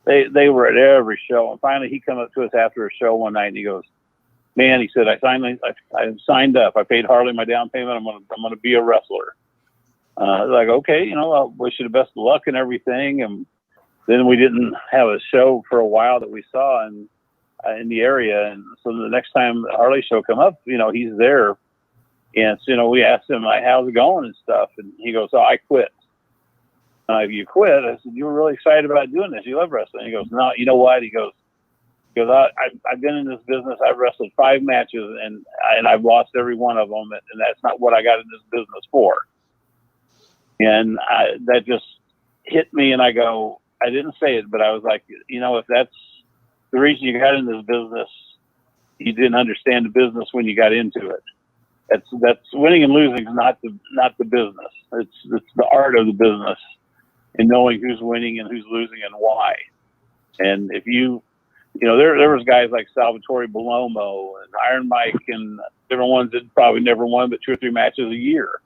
they were at every show. And finally he come up to us after a show one night and he goes, "Man," he said, I signed up. I paid Harley my down payment. I'm going to be a wrestler. Like, okay, you know, I wish you the best of luck and everything. And then we didn't have a show for a while that we saw in the area. And so the next time the Harley show come up, you know, he's there. And so, you know, we asked him, like, "How's it going?" and stuff. And he goes, "Oh, I quit." "You quit?" I said, "You were really excited about doing this. You love wrestling." He goes, "No, you know what?" He goes, I've been in this business. I've wrestled 5 matches and I've lost every one of them. And that's not what I got in this business for. And that just hit me. And I didn't say it, but I was like, you know, if that's the reason you got in this business, you didn't understand the business when you got into it. That's winning and losing is not the business. It's the art of the business and knowing who's winning and who's losing and why. And if you know, there was guys like Salvatore Bellomo and Iron Mike and different ones that probably never won but 2 or 3 matches a year,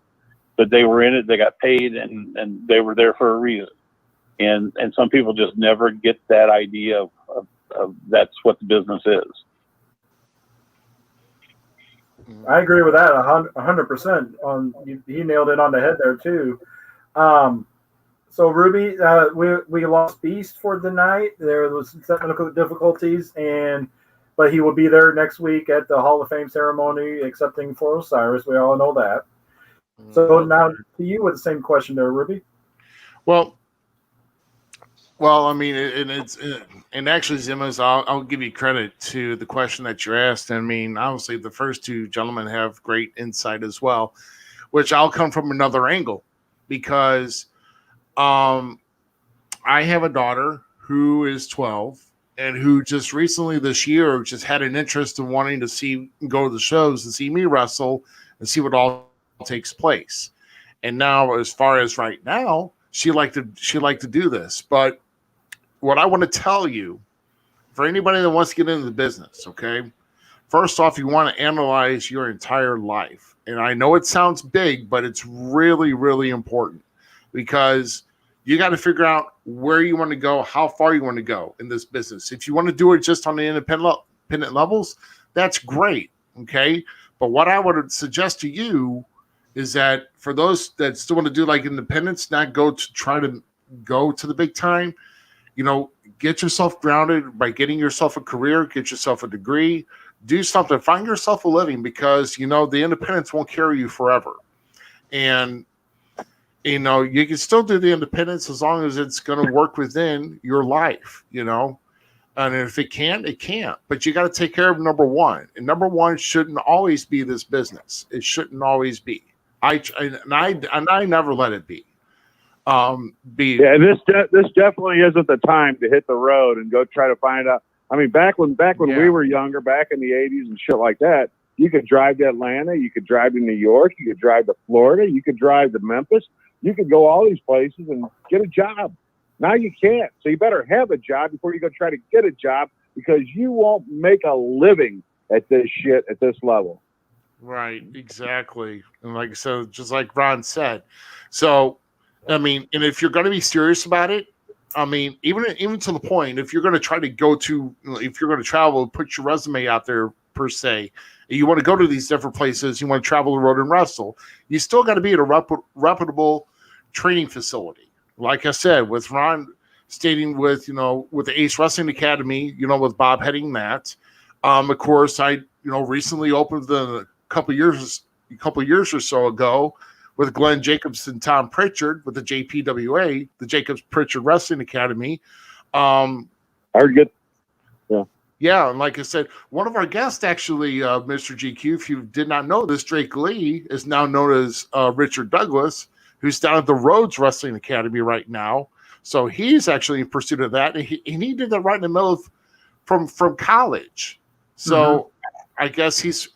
but they were in it. They got paid and they were there for a reason. And some people just never get that idea of that's what the business is. I agree with that 100%. He nailed it on the head there too. So Ruby, we lost Beast for the night. There was some technical difficulties, but he will be there next week at the Hall of Fame ceremony, accepting for Osiris. We all know that. So now to you with the same question there, Ruby. Well, I mean, and actually, Zmiz, I'll give you credit to the question that you asked. I mean, obviously, the first 2 gentlemen have great insight as well, which I'll come from another angle because I have a daughter who is 12 and who just recently this year just had an interest in wanting to go to the shows and see me wrestle and see what all takes place. And now, as far as right now, she like to do this, but what I want to tell you, for anybody that wants to get into the business, okay, first off, you want to analyze your entire life. And I know it sounds big, but it's really, really important because you got to figure out where you want to go, how far you want to go in this business. If you want to do it just on the independent levels, that's great, okay? But what I would suggest to you is that for those that still want to do like independence, not try to go to the big time, get yourself grounded by getting yourself a career, get yourself a degree, do something, find yourself a living, because the independents won't carry you forever. And you can still do the independence as long as it's going to work within your life, and if it can't, it can't. But you got to take care of number one, and number one shouldn't always be this business. It shouldn't always be. I never let it be. Yeah, this definitely isn't the time to hit the road and go try to find out. I mean, back when we were younger, back in the 80s and shit like that, you could drive to Atlanta, you could drive to New York, you could drive to Florida, you could drive to Memphis, you could go all these places and get a job. Now you can't. So you better have a job before you go try to get a job, because you won't make a living at this shit at this level. Right, exactly. And like I said, just like Ron said. So, I mean, and if you're going to be serious about it, I mean, even to the point, if you're going to try to if you're going to travel, put your resume out there per se, you want to go to these different places, you want to travel the road and wrestle, you still got to be at a reputable training facility. Like I said, with Ron stating with the Ace Wrestling Academy, with Bob heading that. Of course, I recently opened a couple years or so ago with Glenn Jacobs and Tom Pritchard with the JPWA, the Jacobs Pritchard Wrestling Academy. Are good. Yeah. Yeah, and like I said, one of our guests actually, Mr. GQ, if you did not know this, Drake Lee is now known as Richard Douglas, who's down at the Rhodes Wrestling Academy right now. So he's actually in pursuit of that, and he did that right in the middle of from college. So I guess he's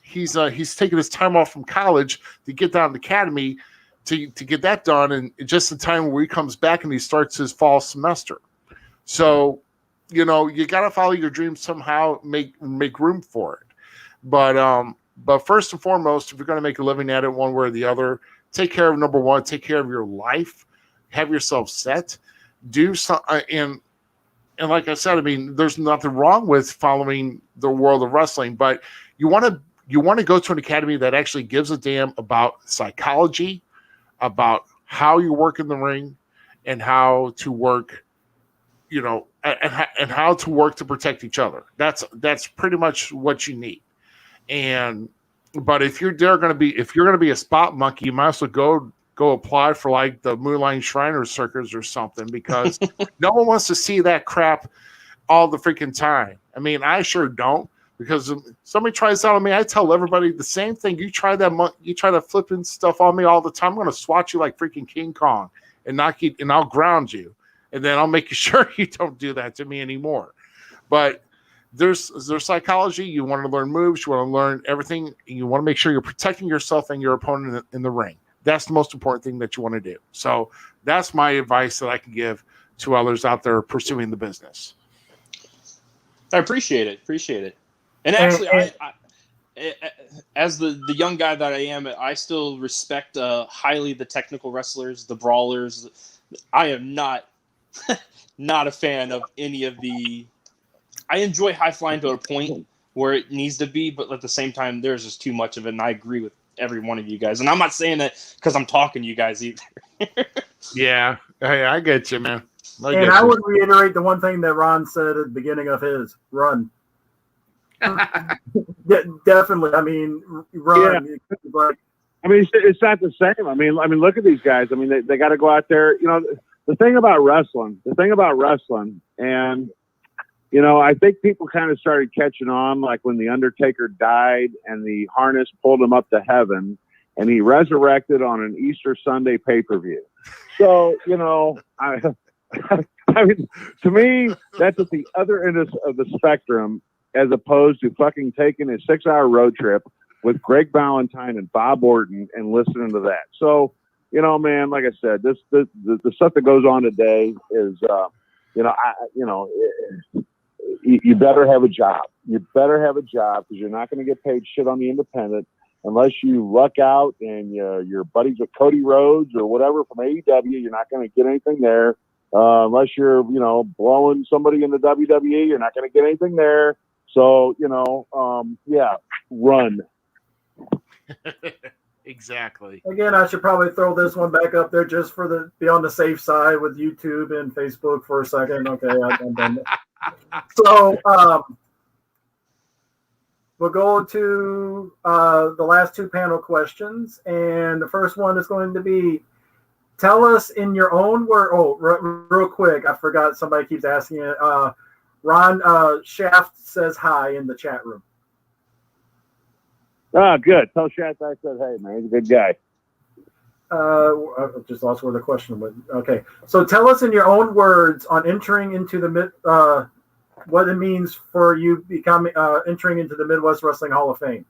taking his time off from college to get down to the academy to get that done, and just in time where he comes back and he starts his fall semester. So, you got to follow your dreams somehow, make room for it. But first and foremost, if you're going to make a living at it one way or the other, take care of number one, take care of your life, have yourself set, do some, and like I said, I mean, there's nothing wrong with following the world of wrestling, but you want to go to an academy that actually gives a damn about psychology, about how you work in the ring, and how to work, and how to work to protect each other. That's pretty much what you need. But if you're going to be a spot monkey, you might as well go apply for like the Moonlight Shriner Circus or something, because no one wants to see that crap all the freaking time. I mean, I sure don't, because if somebody tries that on me, I tell everybody the same thing. You try that flipping stuff on me all the time, I'm going to swat you like freaking King Kong and knock you, and I'll ground you, and then I'll make you sure you don't do that to me anymore. But there's psychology. You want to learn moves, you want to learn everything, and you want to make sure you're protecting yourself and your opponent in the ring. That's the most important thing that you want to do. So that's my advice that I can give to others out there pursuing the business. I appreciate it. And actually, I as the young guy that I am, I still respect highly the technical wrestlers, the brawlers. I am not a fan of any of the. I enjoy high flying to a point where it needs to be, but at the same time, there's just too much of it. And I agree with every one of you guys, and I'm not saying that because I'm talking to you guys either. Yeah, hey, I get you, man. I would reiterate the one thing that Ron said at the beginning of his run. Yeah, definitely. I mean, run. Yeah. Like, I mean, it's not the same. I mean, look at these guys. I mean, they got to go out there. The thing about wrestling, and I think people kind of started catching on, like when the Undertaker died and the harness pulled him up to heaven, and he resurrected on an Easter Sunday pay-per-view. So, I mean, to me, that's at the other end of the spectrum, as opposed to fucking taking a 6-hour road trip with Greg Valentine and Bob Orton and listening to that. So, man, like I said, the stuff that goes on today is, you better have a job. You better have a job, because you're not going to get paid shit on the independent unless you luck out and you're buddies with Cody Rhodes or whatever from AEW. You're not going to get anything there. Unless you're, blowing somebody in the WWE, you're not going to get anything there. So, run. Exactly. Again, I should probably throw this one back up there just for the be on the safe side with YouTube and Facebook for a second. Okay, I'm done. So we'll go to the last two panel questions, and the first one is going to be: tell us in your own word. Oh, real quick, I forgot. Somebody keeps asking it. Ron Shaft says hi in the chat room. Ah, good. Tell Shat I said, hey, man, he's a good guy. I just lost where the question went. Okay, so tell us in your own words on entering into the what it means for you becoming entering into the Midwest Wrestling Hall of Fame.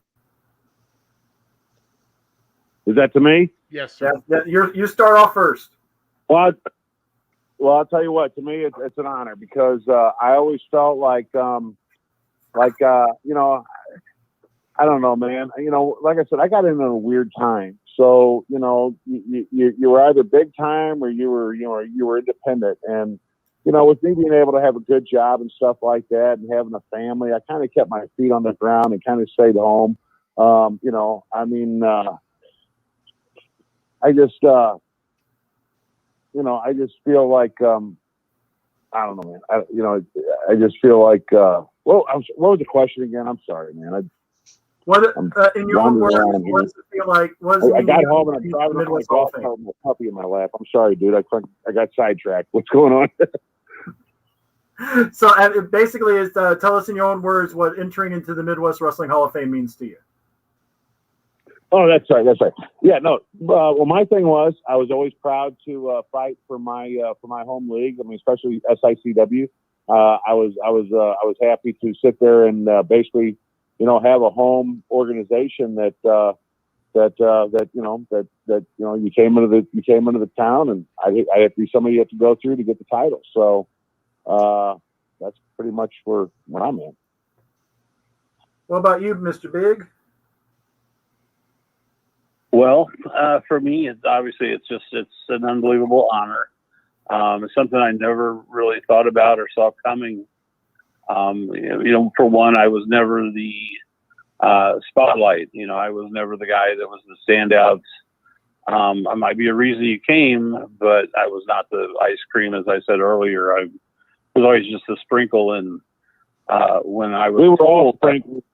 Is that to me? Yes, sir. You start off first. Well, I'll tell you what. To me, it's an honor because I always felt like you know, I don't know, man. You know, like I said, I got in a weird time. So, you know, you were either big time or you were independent. And, you know, with me being able to have a good job and stuff like that and having a family, I kind of kept my feet on the ground and kind of stayed home. You know, I mean, I just, you know, I just feel like, I don't know, man. I just feel like, what was the question again? I'm sorry, man. What in your own words? What does it feel like? I got home and I'm driving with my golf cart with a puppy in my lap. I'm sorry, dude. I got sidetracked. What's going on? So basically, is tell us in your own words what entering into the Midwest Wrestling Hall of Fame means to you. Oh, that's right. Yeah, no. Well, my thing was I was always proud to fight for my home league. I mean, especially SICW. I was happy to sit there and basically, you know, have a home organization that you came into the town, and I had to be somebody you have to go through to get the title. So that's pretty much where I'm at. What about you, Mr. Bigg? Well, for me, it's an unbelievable honor. It's something I never really thought about or saw coming. You know, for one, I was never the spotlight. You know, I was never the guy that was the standout. I might be a reason you came, but I was not the ice cream, as I said earlier. I was always just a sprinkle. And when I was we were all sprinkles.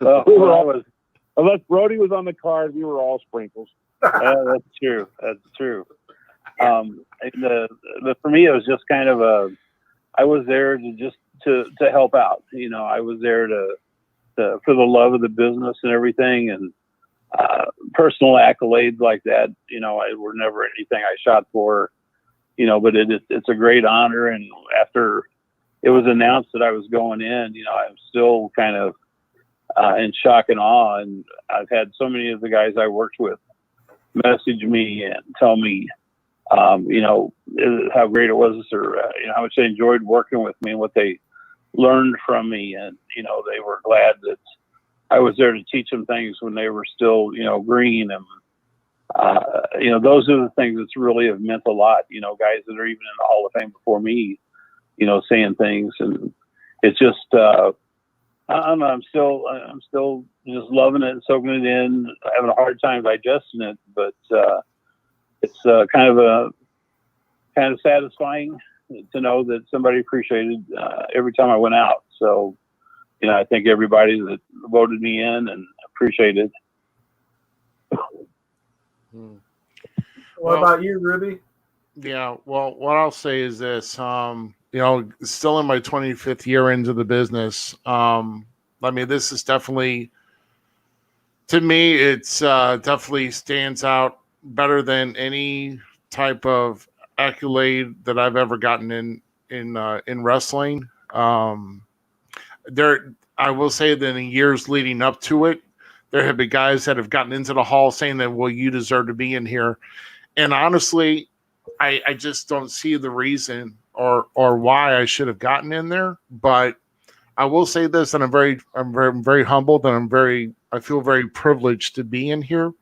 Well, unless Brody was on the card, we were all sprinkles. That's true. And for me, it was just kind of I was there to help out. You know, I was there for the love of the business and everything, and personal accolades like that. You know, were never anything I shot for. You know, but it's a great honor. And after it was announced that I was going in, you know, I'm still kind of in shock and awe. And I've had so many of the guys I worked with message me and tell me, you know, how great it was, or you know, how much they enjoyed working with me and what they learned from me. And, you know, they were glad that I was there to teach them things when they were still, you know, green. And, you know, those are the things that's really have meant a lot, you know, guys that are even in the Hall of Fame before me, you know, saying things. And it's just, I don't know, I'm still just loving it and soaking it in, having a hard time digesting it, but, it's kind of satisfying to know that somebody appreciated every time I went out. So, you know, I thank everybody that voted me in and appreciated. What about you, Ruby? Yeah, well, what I'll say is this, you know, still in my 25th year into the business, I mean, this is definitely, to me, it's definitely stands out better than any type of accolade that I've ever gotten in wrestling. I will say that in years leading up to it, there have been guys that have gotten into the hall saying that, well, you deserve to be in here. And honestly, I just don't see the reason or why I should have gotten in there. But I will say this, and I'm very humbled, and I feel very privileged to be in here.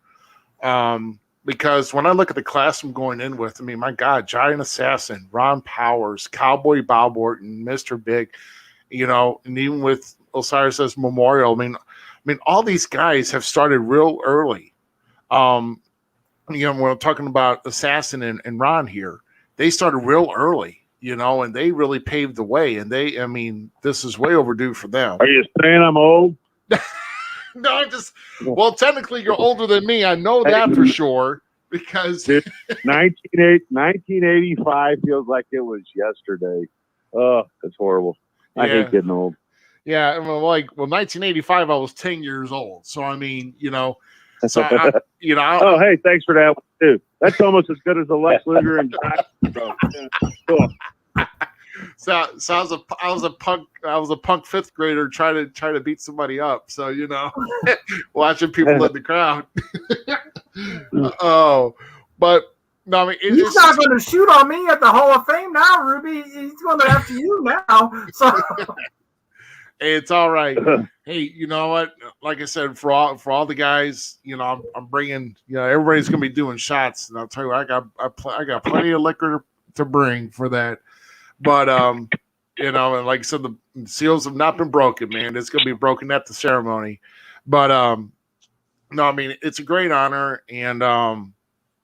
Because when I look at the class I'm going in with, I mean, my God, Giant Assassin, Ron Powers, Cowboy Bob Orton, Mr. Bigg, you know, and even with Osiris's Memorial, I mean, mean, all these guys have started real early. When I'm talking about Assassin and Ron here, they started real early, and they really paved the way. And this is way overdue for them. Are you saying I'm old? No, well, technically you're older than me. I know that for sure because 1985 feels like it was yesterday. Oh, that's horrible. I hate getting old. Yeah, 1985 I was 10 years old. So oh, hey, thanks for that one too. That's almost as good as the Lex Luger and John. Cool. So I was a punk fifth grader trying to beat somebody up. So watching people in the crowd. Oh, but no, I mean he's not going to shoot on me at the Hall of Fame now, Ruby. He's going to after you now. So hey, it's all right. Hey, you know what? Like I said, for all the guys, I'm bringing. Everybody's going to be doing shots, and I'll tell you, I got plenty of liquor to bring for that. But and like I said, the seals have not been broken, man. It's going to be broken at the ceremony. But no, I mean it's a great honor, and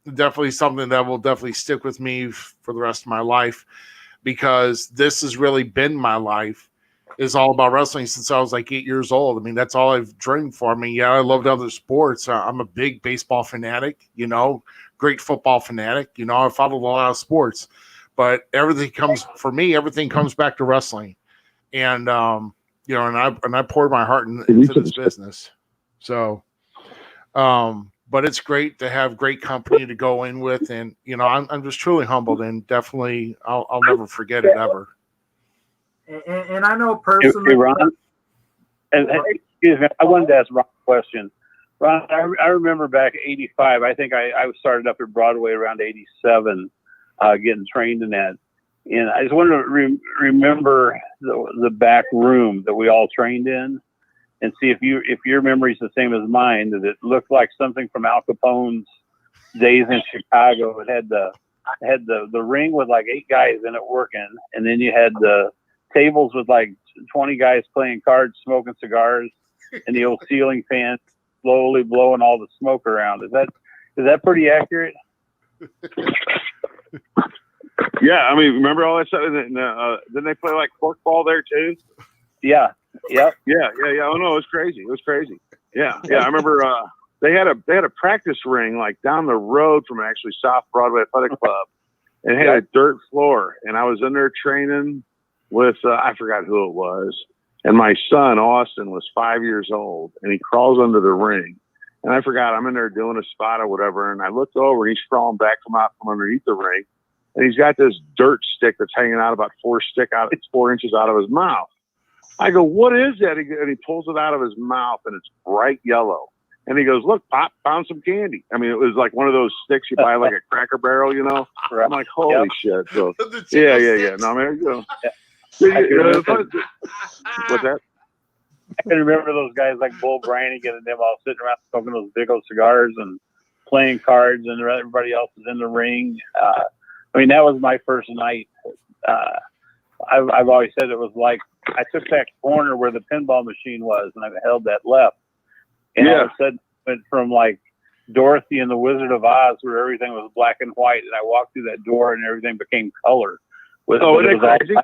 definitely something that will definitely stick with me for the rest of my life, because this has really been my life. Is all about wrestling since I was like 8 years old. I mean, that's all I've dreamed for. I mean, yeah, I loved other sports. I'm a big baseball fanatic, great football fanatic. I followed a lot of sports. But everything comes back to wrestling, and and I poured my heart into this business. So, but it's great to have great company to go in with, and I'm just truly humbled, and definitely I'll never forget it ever. And I know personally, Hey, Ron, and excuse me, I wanted to ask Ron a question. Ron, I remember back '85. I think I started up at Broadway around '87. Getting trained in that, and I just wanted to remember the back room that we all trained in, and see if your memory's the same as mine. That it looked like something from Al Capone's days in Chicago. It had the ring with like 8 guys in it working, and then you had the tables with like 20 guys playing cards, smoking cigars, and the old ceiling fan slowly blowing all the smoke around. Is that pretty accurate? Yeah, I mean, remember all that stuff? Didn't they play like corkball there too? Yeah. Yeah. Oh no, it was crazy. Yeah. I remember they had a practice ring like down the road from actually South Broadway Athletic Club, and it had a dirt floor. And I was in there training with I forgot who it was, and my son Austin was 5 years old, and he crawls under the ring. And I forgot, I'm in there doing a spot or whatever, and I looked over, and he's crawling back from underneath the ring, and he's got this dirt stick that's hanging out about 4 inches out of his mouth. I go, what is that? And he pulls it out of his mouth, and it's bright yellow. And he goes, look, Pop, found some candy. I mean, it was like one of those sticks you buy like a Cracker Barrel, I'm like, holy shit. So, yeah. No, man, what's that? I can remember those guys like Bull Briney getting them all sitting around smoking those big old cigars and playing cards, and everybody else is in the ring. I mean, that was my first night. I've always said it was like I took that corner where the pinball machine was, and I held that left. And all of a sudden, it went from like Dorothy and the Wizard of Oz, where everything was black and white, and I walked through that door, and everything became color. Isn't that crazy?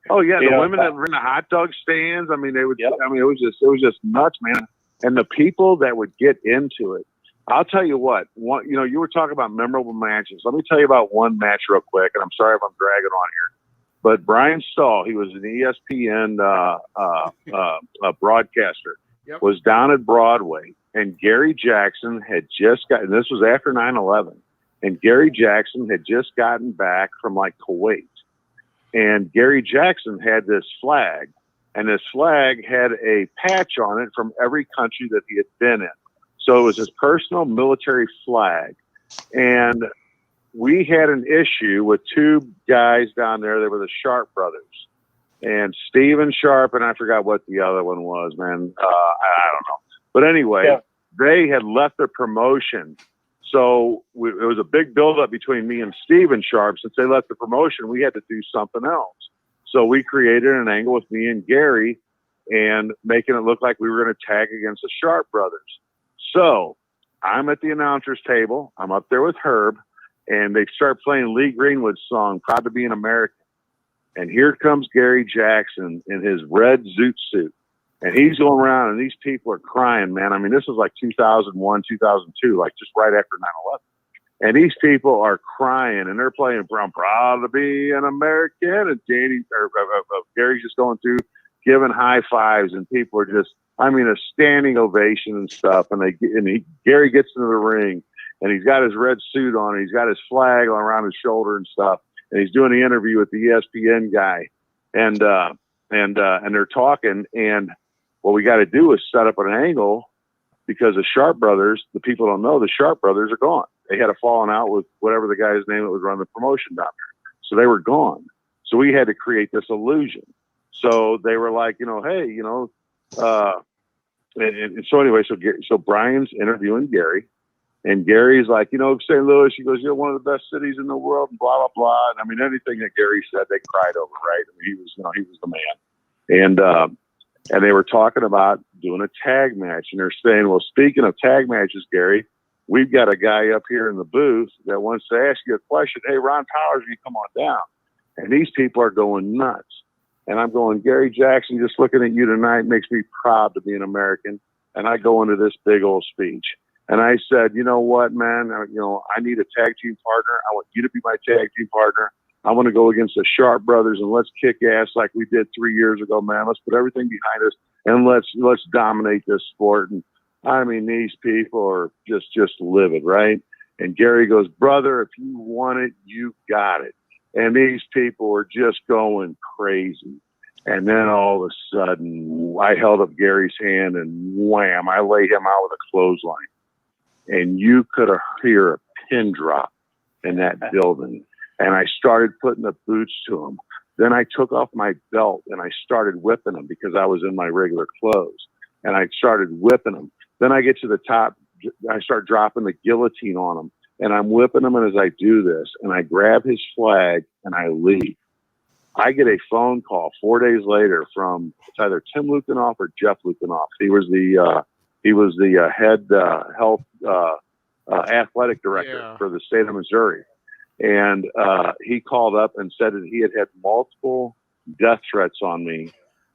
Oh yeah, the women that were in the hot dog stands. I mean, they would. Yep. I mean, it was just nuts, man. And the people that would get into it. I'll tell you what. You were talking about memorable matches. Let me tell you about one match real quick. And I'm sorry if I'm dragging on here, but Brian Stahl, he was an ESPN broadcaster, was down at Broadway, and Gary Jackson had just gotten. This was after 9/11, and Gary Jackson had just gotten back from like Kuwait. And Gary Jackson had this flag, and this flag had a patch on it from every country that he had been in. So it was his personal military flag. And we had an issue with 2 guys down there. They were the Sharp brothers. And Steven Sharp, and I forgot what the other one was, man. I don't know. But anyway, they had left their promotion. So it was a big buildup between me and Steven Sharp. Since they left the promotion, we had to do something else. So we created an angle with me and Gary and making it look like we were going to tag against the Sharp brothers. So I'm at the announcer's table. I'm up there with Herb, and they start playing Lee Greenwood's song, Proud to Be an American. And here comes Gary Jackson in his red zoot suit. And he's going around, and these people are crying, man. I mean, this was like 2001, 2002, like just right after 9/11. And these people are crying, and they're playing I'm Proud to Be an American. And Gary's just going through, giving high fives, and people are just, I mean, a standing ovation and stuff. And Gary gets into the ring, and he's got his red suit on, and he's got his flag around his shoulder and stuff. And he's doing the interview with the ESPN guy, and they're talking. And what we got to do is set up an angle, because the Sharp brothers, the people don't know, the Sharp brothers are gone. They had a falling out with whatever the guy's name that would run the promotion down there. So they were gone. So we had to create this illusion. So they were like, hey, and so anyway, so Brian's interviewing Gary, and Gary's like, St. Louis, he goes, you're one of the best cities in the world, and blah, blah, blah. And I mean, anything that Gary said, they cried over, right? I mean, he was the man. And they were talking about doing a tag match, and they're saying, well, speaking of tag matches, Gary, we've got a guy up here in the booth that wants to ask you a question. Hey, Ron Powers, you come on down. And these people are going nuts. And I'm going, Gary Jackson, just looking at you tonight makes me proud to be an American. And I go into this big old speech. And I said, you know what, man, I need a tag team partner. I want you to be my tag team partner. I want to go against the Sharp brothers, and let's kick ass like we did 3 years ago, man. Let's put everything behind us, and let's dominate this sport. And I mean, these people are just livid, right? And Gary goes, brother, if you want it, you got it. And these people were just going crazy. And then all of a sudden, I held up Gary's hand, and wham, I laid him out with a clothesline. And you could hear a pin drop in that building. And I started putting the boots to him. Then I took off my belt, and I started whipping him because I was in my regular clothes. And I started whipping him. Then I get to the top. I start dropping the guillotine on him. And I'm whipping him. And as I do this, and I grab his flag, and I leave. I get a phone call 4 days later from it's either Tim Lukenoff or Jeff Lukenoff. He was the head health athletic director for the state of Missouri. And he called up and said that he had multiple death threats on me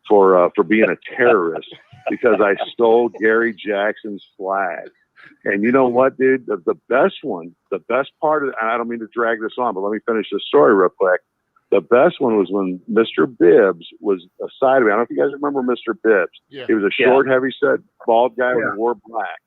for being a terrorist because I stole Gary Jackson's flag. And you know what, dude? The best part of it, and I don't mean to drag this on, but let me finish this story real quick. The best one was when Mr. Bibbs was a side of me. I don't know if you guys remember Mr. Bibbs. Yeah. He was a short, heavy-set, bald guy who wore black.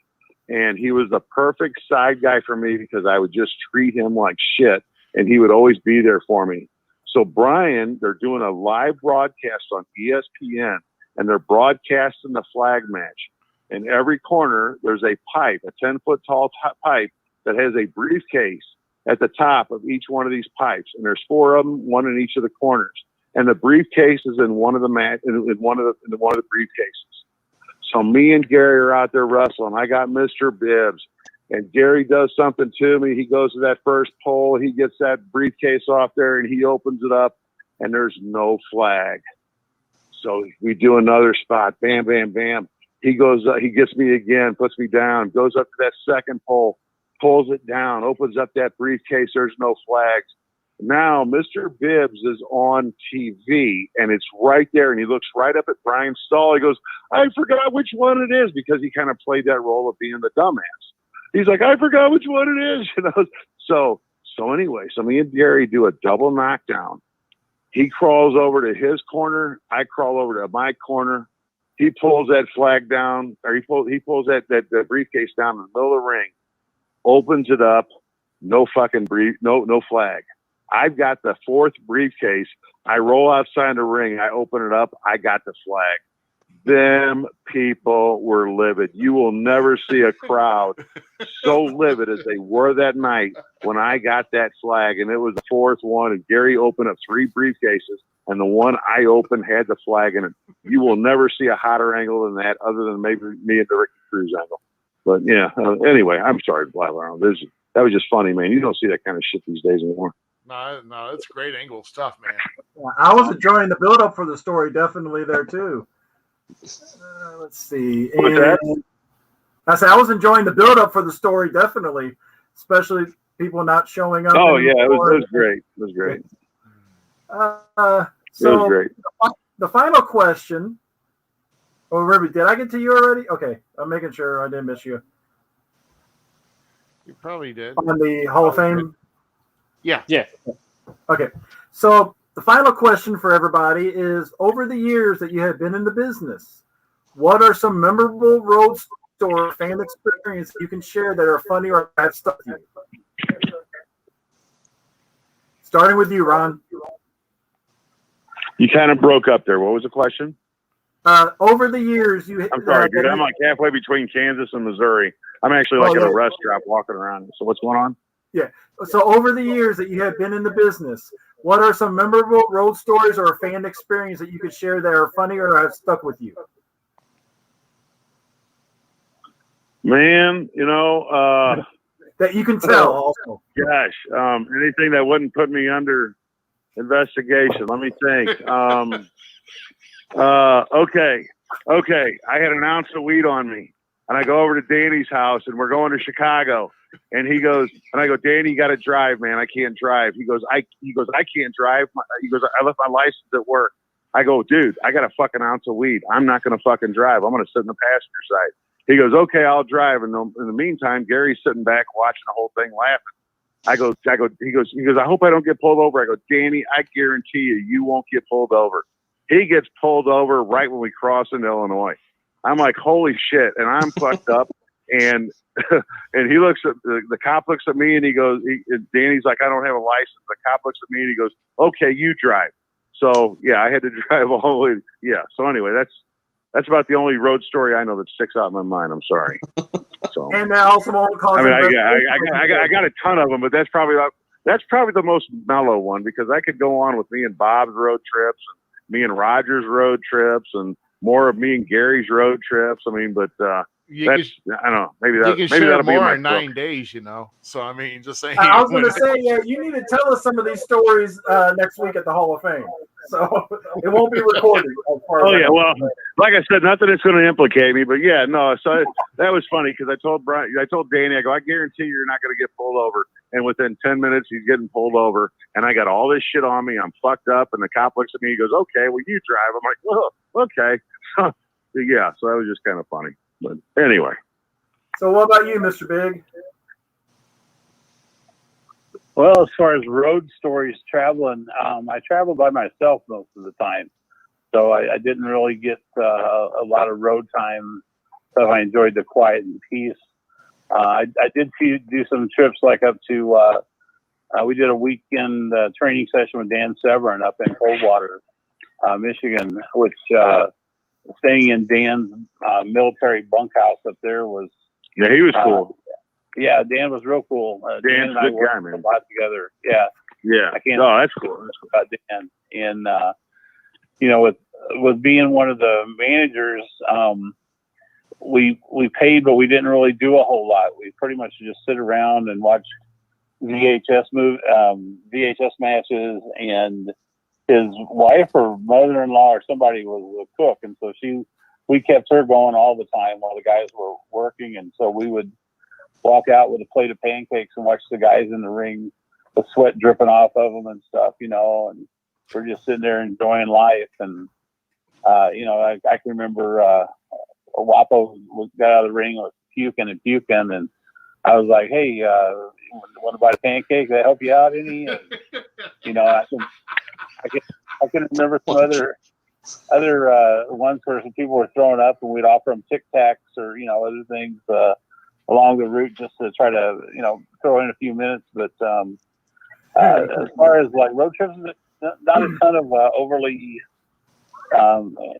And he was the perfect side guy for me because I would just treat him like shit, and he would always be there for me. So Brian, they're doing a live broadcast on ESPN, and they're broadcasting the flag match. In every corner, there's a pipe, a 10-foot tall pipe that has a briefcase at the top of each one of these pipes. And there's 4 of them, one in each of the corners. And the briefcase is in one of the one of the briefcases. So me and Gary are out there wrestling. I got Mr. Bibbs, and Gary does something to me. He goes to that first pole. He gets that briefcase off there, and he opens it up, and there's no flag. So we do another spot. Bam, bam, bam. He goes, he gets me again, puts me down, goes up to that second pole, pulls it down, opens up that briefcase. There's no flags. Now, Mr. Bibbs is on TV, and it's right there, and he looks right up at Brian Stahl. He goes, I forgot which one it is, because he kind of played that role of being the dumbass. He's like, I forgot which one it is. So anyway, so me and Gary do a double knockdown. He crawls over to his corner. I crawl over to my corner. He pulls that flag down, or he pulls that briefcase down in the middle of the ring, opens it up, no fucking no flag. I've got the 4th briefcase. I roll outside the ring. I open it up. I got the flag. Them people were livid. You will never see a crowd so livid as they were that night when I got that flag. And it was the 4th one. And Gary opened up 3 briefcases, and the one I opened had the flag in it. You will never see a hotter angle than that, other than maybe me and the Ricky Cruz angle. But yeah, anyway, I'm sorry to blabber on. That was just funny, man. You don't see that kind of shit these days anymore. No, it's great angle stuff, man. I was enjoying the build-up for the story, definitely there too. Let's see. What's that? And I said I was enjoying the build-up for the story, definitely, especially people not showing up. Oh yeah, it anymore. was great. It was great. So It was great. the final question. Oh, Ruby, did I get to you already? Okay, I'm making sure I didn't miss you You probably did. on the Hall of Fame. Yeah. Okay, so the final question for everybody is: over the years that you have been in the business, what are some memorable road story fan experience you can share that are funny or have stuck with you? Starting with you, Ron. You kind of broke up there. What was the question? Over the years, you. I'm sorry, dude. I'm like halfway between Kansas and Missouri. I'm actually like at a rest stop walking around. So what's going on? Yeah. So over the years that you have been in the business, what are some memorable road stories or a fan experience that you could share that are funny or have stuck with you? Man, That you can tell also. gosh, anything that wouldn't put me under investigation. Let me think. Okay. I had an ounce of weed on me, and I go over to Danny's house, and we're going to Chicago. And he goes, and I go, Danny, you got to drive, man. I can't drive. He goes, I can't drive. He goes, I left my license at work. I go, dude, I got a fucking ounce of weed. I'm not going to fucking drive. I'm going to sit in the passenger side. He goes, okay, I'll drive. And in the meantime, Gary's sitting back watching the whole thing, laughing. He goes, I hope I don't get pulled over. I go, Danny, I guarantee you won't get pulled over. He gets pulled over right when we cross into Illinois. I'm like, holy shit. And I'm fucked up. And and he looks at the cop looks at me and he goes, Danny's like, I don't have a license. The cop looks at me and he goes, okay, you drive. So yeah, I had to drive all the way. Yeah. So anyway, that's about the only road story I know that sticks out in my mind. I'm sorry. So And that also won't cause. I mean, I got a ton of them, but that's probably the most mellow one because I could go on with me and Bob's road trips and me and Roger's road trips and more of me and Gary's road trips. I mean, but I don't know. Maybe that'll be more my in 9 days, So I mean, just saying. I was going to say, yeah, you need to tell us some of these stories next week at the Hall of Fame. So it won't be recorded. Oh yeah, well, like I said, nothing that's going to implicate me, but yeah, no. So that was funny because I told Danny, I go, I guarantee you're not going to get pulled over. And within 10 minutes, he's getting pulled over, and I got all this shit on me. I'm fucked up, and the cop looks at me. He goes, "Okay, well, you drive." I'm like, "Well, okay." So yeah, so that was just kind of funny. But anyway. So what about you, Mr. Bigg? Well, as far as road stories traveling, I travel by myself most of the time. So I didn't really get a lot of road time. So I enjoyed the quiet and peace. I did do some trips like up to, we did a weekend training session with Dan Severin up in Coldwater, Michigan, which staying in Dan's military bunkhouse up there was. Yeah, he was cool. Yeah, Dan was real cool. Dan's a good guy, man. A lot together. Yeah. Yeah. I can't. Oh, that's cool. That's cool. About Dan. And, with being one of the managers, we paid, but we didn't really do a whole lot. We pretty much just sit around and watch VHS matches, and his wife or mother-in-law or somebody was a cook, and so we kept her going all the time while the guys were working, and so we would walk out with a plate of pancakes and watch the guys in the ring, the sweat dripping off of them and stuff, and we're just sitting there enjoying life. And I can remember Wapo got out of the ring with puking, and I was like, "Hey, want to buy a pancake? Did I help you out any?" And, I can remember some other ones where some people were throwing up, and we'd offer them Tic Tacs or other things along the route just to try to throw in a few minutes. But as far as like road trips, not a ton of overly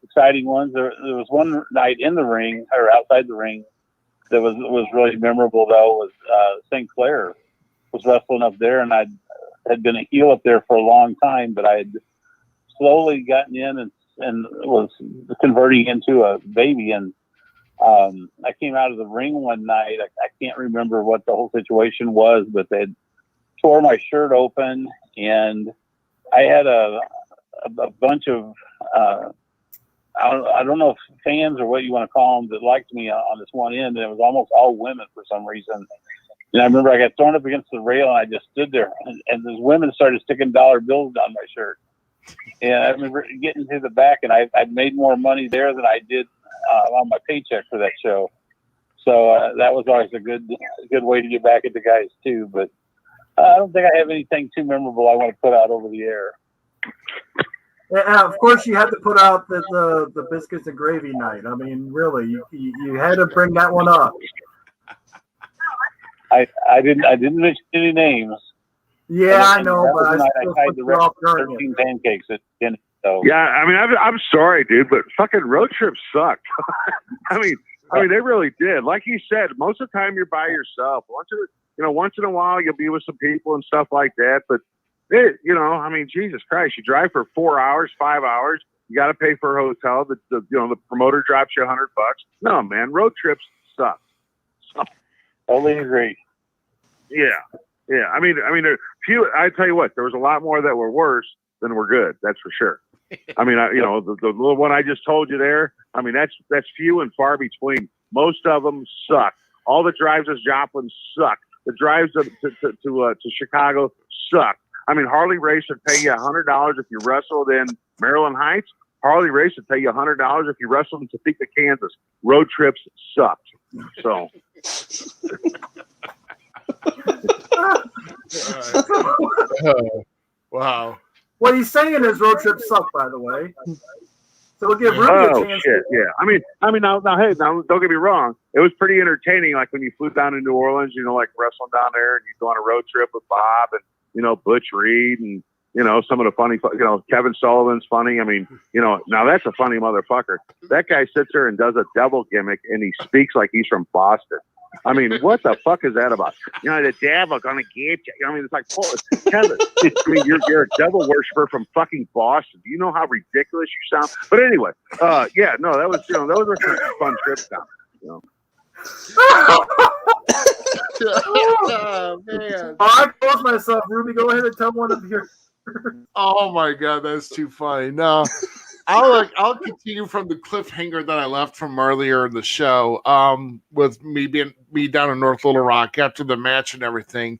exciting ones. There was one night in the ring or outside the ring that was really memorable though. Was St. Clair was wrestling up there, and I had been a heel up there for a long time, but I had slowly gotten in and was converting into a baby. And I came out of the ring one night. I can't remember what the whole situation was, but they tore my shirt open, and I had a bunch of I don't know if fans or what you want to call them that liked me on this one end, and it was almost all women for some reason. And I remember I got thrown up against the rail, and I just stood there, and these women started sticking dollar bills down my shirt. And I remember getting to the back, and I made more money there than I did on my paycheck for that show. So that was always a good way to get back at the guys too. But I don't think I have anything too memorable I want to put out over the air. Yeah, of course, you had to put out the biscuits and gravy night. I mean, really, you had to bring that one up. I didn't mention any names. Yeah, I know, but I tied the rest of 13 pancakes at dinner. So. Yeah, I mean, I'm sorry, dude, but fucking road trips sucked. I mean, they really did. Like you said, most of the time you're by yourself. Once in a while you'll be with some people and stuff like that. But I mean, Jesus Christ, you drive for 4 hours, 5 hours. You got to pay for a hotel. The promoter drops you $100. No, man, road trips suck. Totally agree. Yeah. I mean, I tell you what, there was a lot more that were worse than were good. That's for sure. I mean, the little one I just told you there. I mean, that's few and far between. Most of them suck. All the drives to Joplin suck. The drives to Chicago suck. I mean, Harley Race would pay you $100 if you wrestled in Maryland Heights. Harley Race would pay you $100 if you wrestled in Topeka, Kansas. Road trips sucked. So. Wow. What he's saying is road trips suck, by the way. So we'll give Ruby a chance. Shit, yeah. I mean, now, don't get me wrong. It was pretty entertaining. Like when you flew down to New Orleans, like wrestling down there, and you go on a road trip with Bob and Butch Reed and some of the funny, Kevin Sullivan's funny. I mean, now that's a funny motherfucker. That guy sits there and does a devil gimmick, and he speaks like he's from Boston. I mean, what the fuck is that about? The devil gonna get you. I mean, it's like, Kevin. I mean, you're a devil worshiper from fucking Boston. Do you know how ridiculous you sound? But anyway, yeah, no, that was, those were some fun trips down there. Oh, man. I close myself, Ruby. Go ahead and tell one of your. Oh my God, that's too funny. No, I'll continue from the cliffhanger that I left from earlier in the show. With me down in North Little Rock after the match and everything.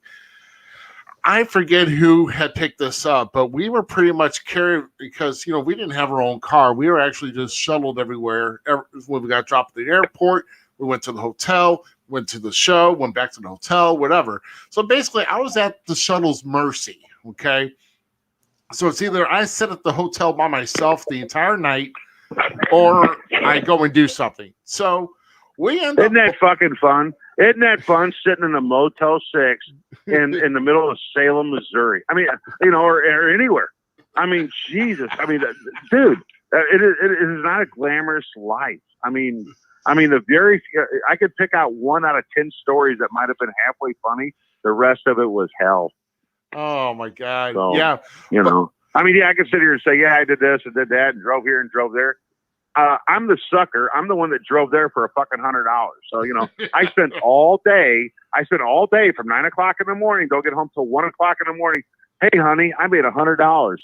I forget who had picked this up, but we were pretty much carried because we didn't have our own car. We were actually just shuttled everywhere. When we got dropped at the airport, we went to the hotel, went to the show, went back to the hotel, whatever. So basically, I was at the shuttle's mercy. Okay. So it's either I sit at the hotel by myself the entire night or I go and do something. So we end up. Isn't that fucking fun? Isn't that fun sitting in a Motel 6 in the middle of Salem, Missouri? I mean, or anywhere. I mean, Jesus. I mean, dude, it is not a glamorous life. I mean, I could pick out 1 out of 10 stories that might have been halfway funny. The rest of it was hell. Oh my God. So, yeah. I mean, yeah, I could sit here and say, yeah, I did this and did that and drove here and drove there. I'm the sucker. I'm the one that drove there for a fucking $100. So, I spent all day from 9 o'clock in the morning. Don't get home till 1 o'clock in the morning. Hey, honey, I made $100.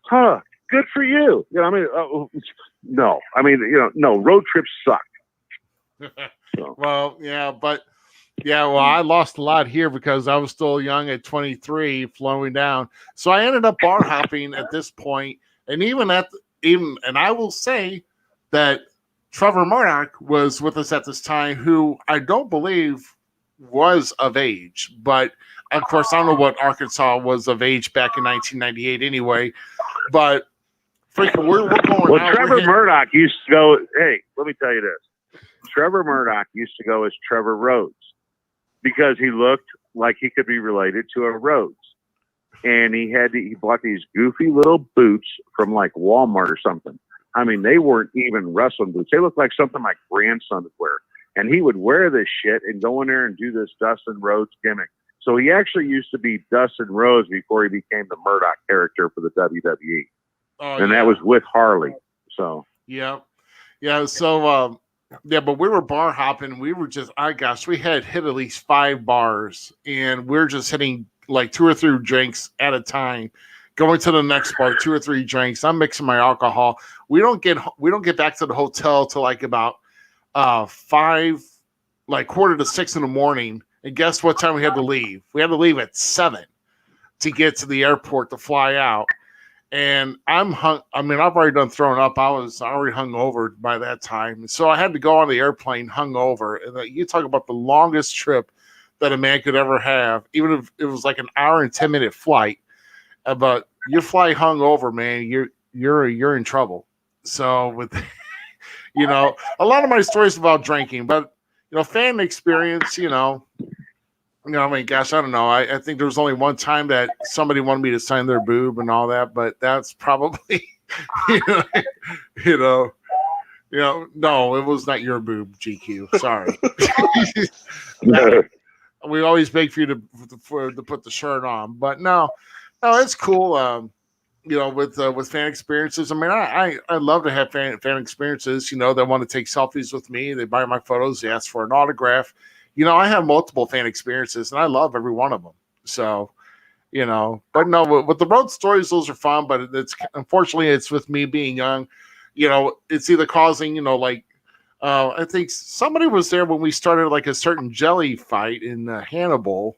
Huh. Good for you. No, road trips suck. So. Well, yeah, but I lost a lot here because I was still young at 23, flowing down. So I ended up bar hopping at this point, and and I will say that Trevor Murdoch was with us at this time, who I don't believe was of age, but of course I don't know what Arkansas was of age back in 1998 anyway. But freaking, we're going. Well, Trevor Murdoch used to go. Hey, let me tell you this. Trevor Murdoch used to go as Trevor Rhodes because he looked like he could be related to a Rhodes. And he bought these goofy little boots from like Walmart or something. I mean, they weren't even wrestling boots. They looked like something my grandson would wear. And he would wear this shit and go in there and do this Dustin Rhodes gimmick. So he actually used to be Dustin Rhodes before he became the Murdoch character for the WWE. And that was with Harley. So yeah. So but we were bar hopping. We were just, we had hit at least 5 bars, and we're just hitting like 2 or 3 drinks at a time. going to the next bar, 2 or 3 drinks. I'm mixing my alcohol. We don't get back to the hotel till like about 5, like 5:45 in the morning. And guess what time we had to leave? We had to leave at 7 to get to the airport to fly out. And I'm hung. I mean, I've already done throwing up. I was already hungover by that time. So I had to go on the airplane hungover. And you talk about the longest trip that a man could ever have, even if it was like an hour and 10-minute flight. But you fly hungover, man, you're in trouble. So with, you know, a lot of my stories about drinking, but you know, fan experience, you know, I mean, gosh, I don't know. I think there was only one time that somebody wanted me to sign their boob and all that, but that's probably, no, it was not your boob, GQ. Sorry. We always beg for you to put the shirt on, but no, it's cool. With fan experiences. I mean, I love to have fan experiences. You know, they want to take selfies with me. They buy my photos. They ask for an autograph. You know, I have multiple fan experiences, and I love every one of them. So, you know, but no, with the road stories, those are fun. But unfortunately, it's with me being young. You know, it's either causing, you know, like I think somebody was there when we started like a certain jelly fight in Hannibal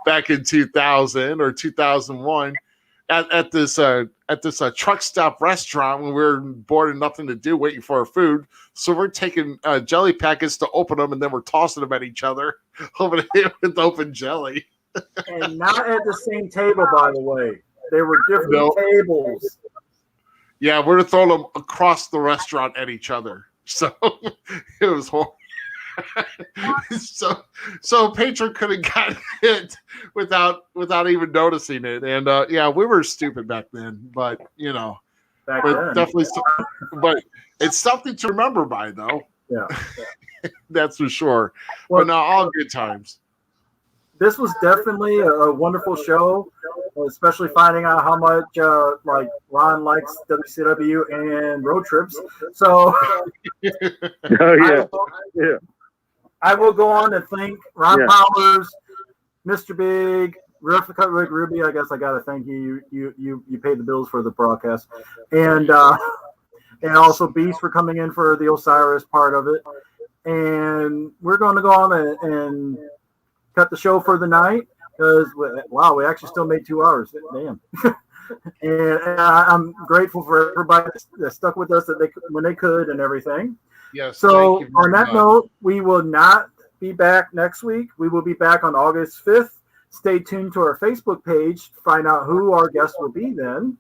back in 2000 or 2001 at this truck stop restaurant when we were bored and nothing to do, waiting for our food. So we're taking jelly packets to open them, and then we're tossing them at each other over with open jelly. And not at the same table, by the way. They were different tables. Yeah, we're throwing them across the restaurant at each other. So it was horrible. so patron could have gotten it without even noticing it, and we were stupid back then, but you know, definitely. But it's something to remember by, though. Yeah. That's for sure. Well, but no, all good times. This was definitely a wonderful show, especially finding out how much like Ron likes WCW and road trips. So, I will go on and thank Ron Powers, Mr. Bigg, Rick Ruby. I guess I got to thank you. You paid the bills for the broadcast, and also Beast for coming in for the Osiris part of it. And we're going to go on and cut the show for the night because we actually still made 2 hours. Damn. And I'm grateful for everybody that stuck with us when they could and everything. Yes. So on that note, we will not be back next week. We will be back on August 5th. Stay tuned to our Facebook page to find out who our guest will be then.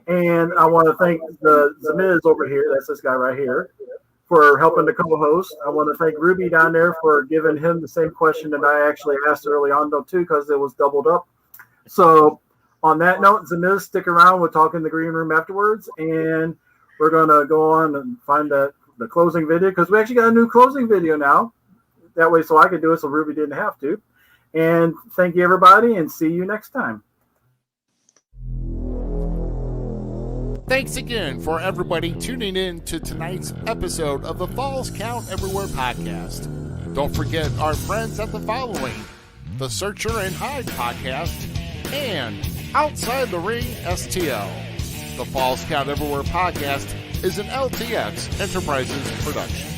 And I want to thank the Zmiz over here, that's this guy right here, for helping to co-host. I want to thank Ruby down there for giving him the same question that I actually asked early on, though, too, because it was doubled up. So on that note, Zmiz, stick around. We'll talk in the green room afterwards. And we're going to go on and find the closing video, because we actually got a new closing video now. That way, so I could do it, so Ruby didn't have to. And thank you, everybody, and see you next time. Thanks again for everybody tuning in to tonight's episode of the Falls Count Everywhere podcast. Don't forget our friends at the following: the Searcher and Hide podcast and Outside the Ring STL. The Falls Count Everywhere podcast is an LTX Enterprises production.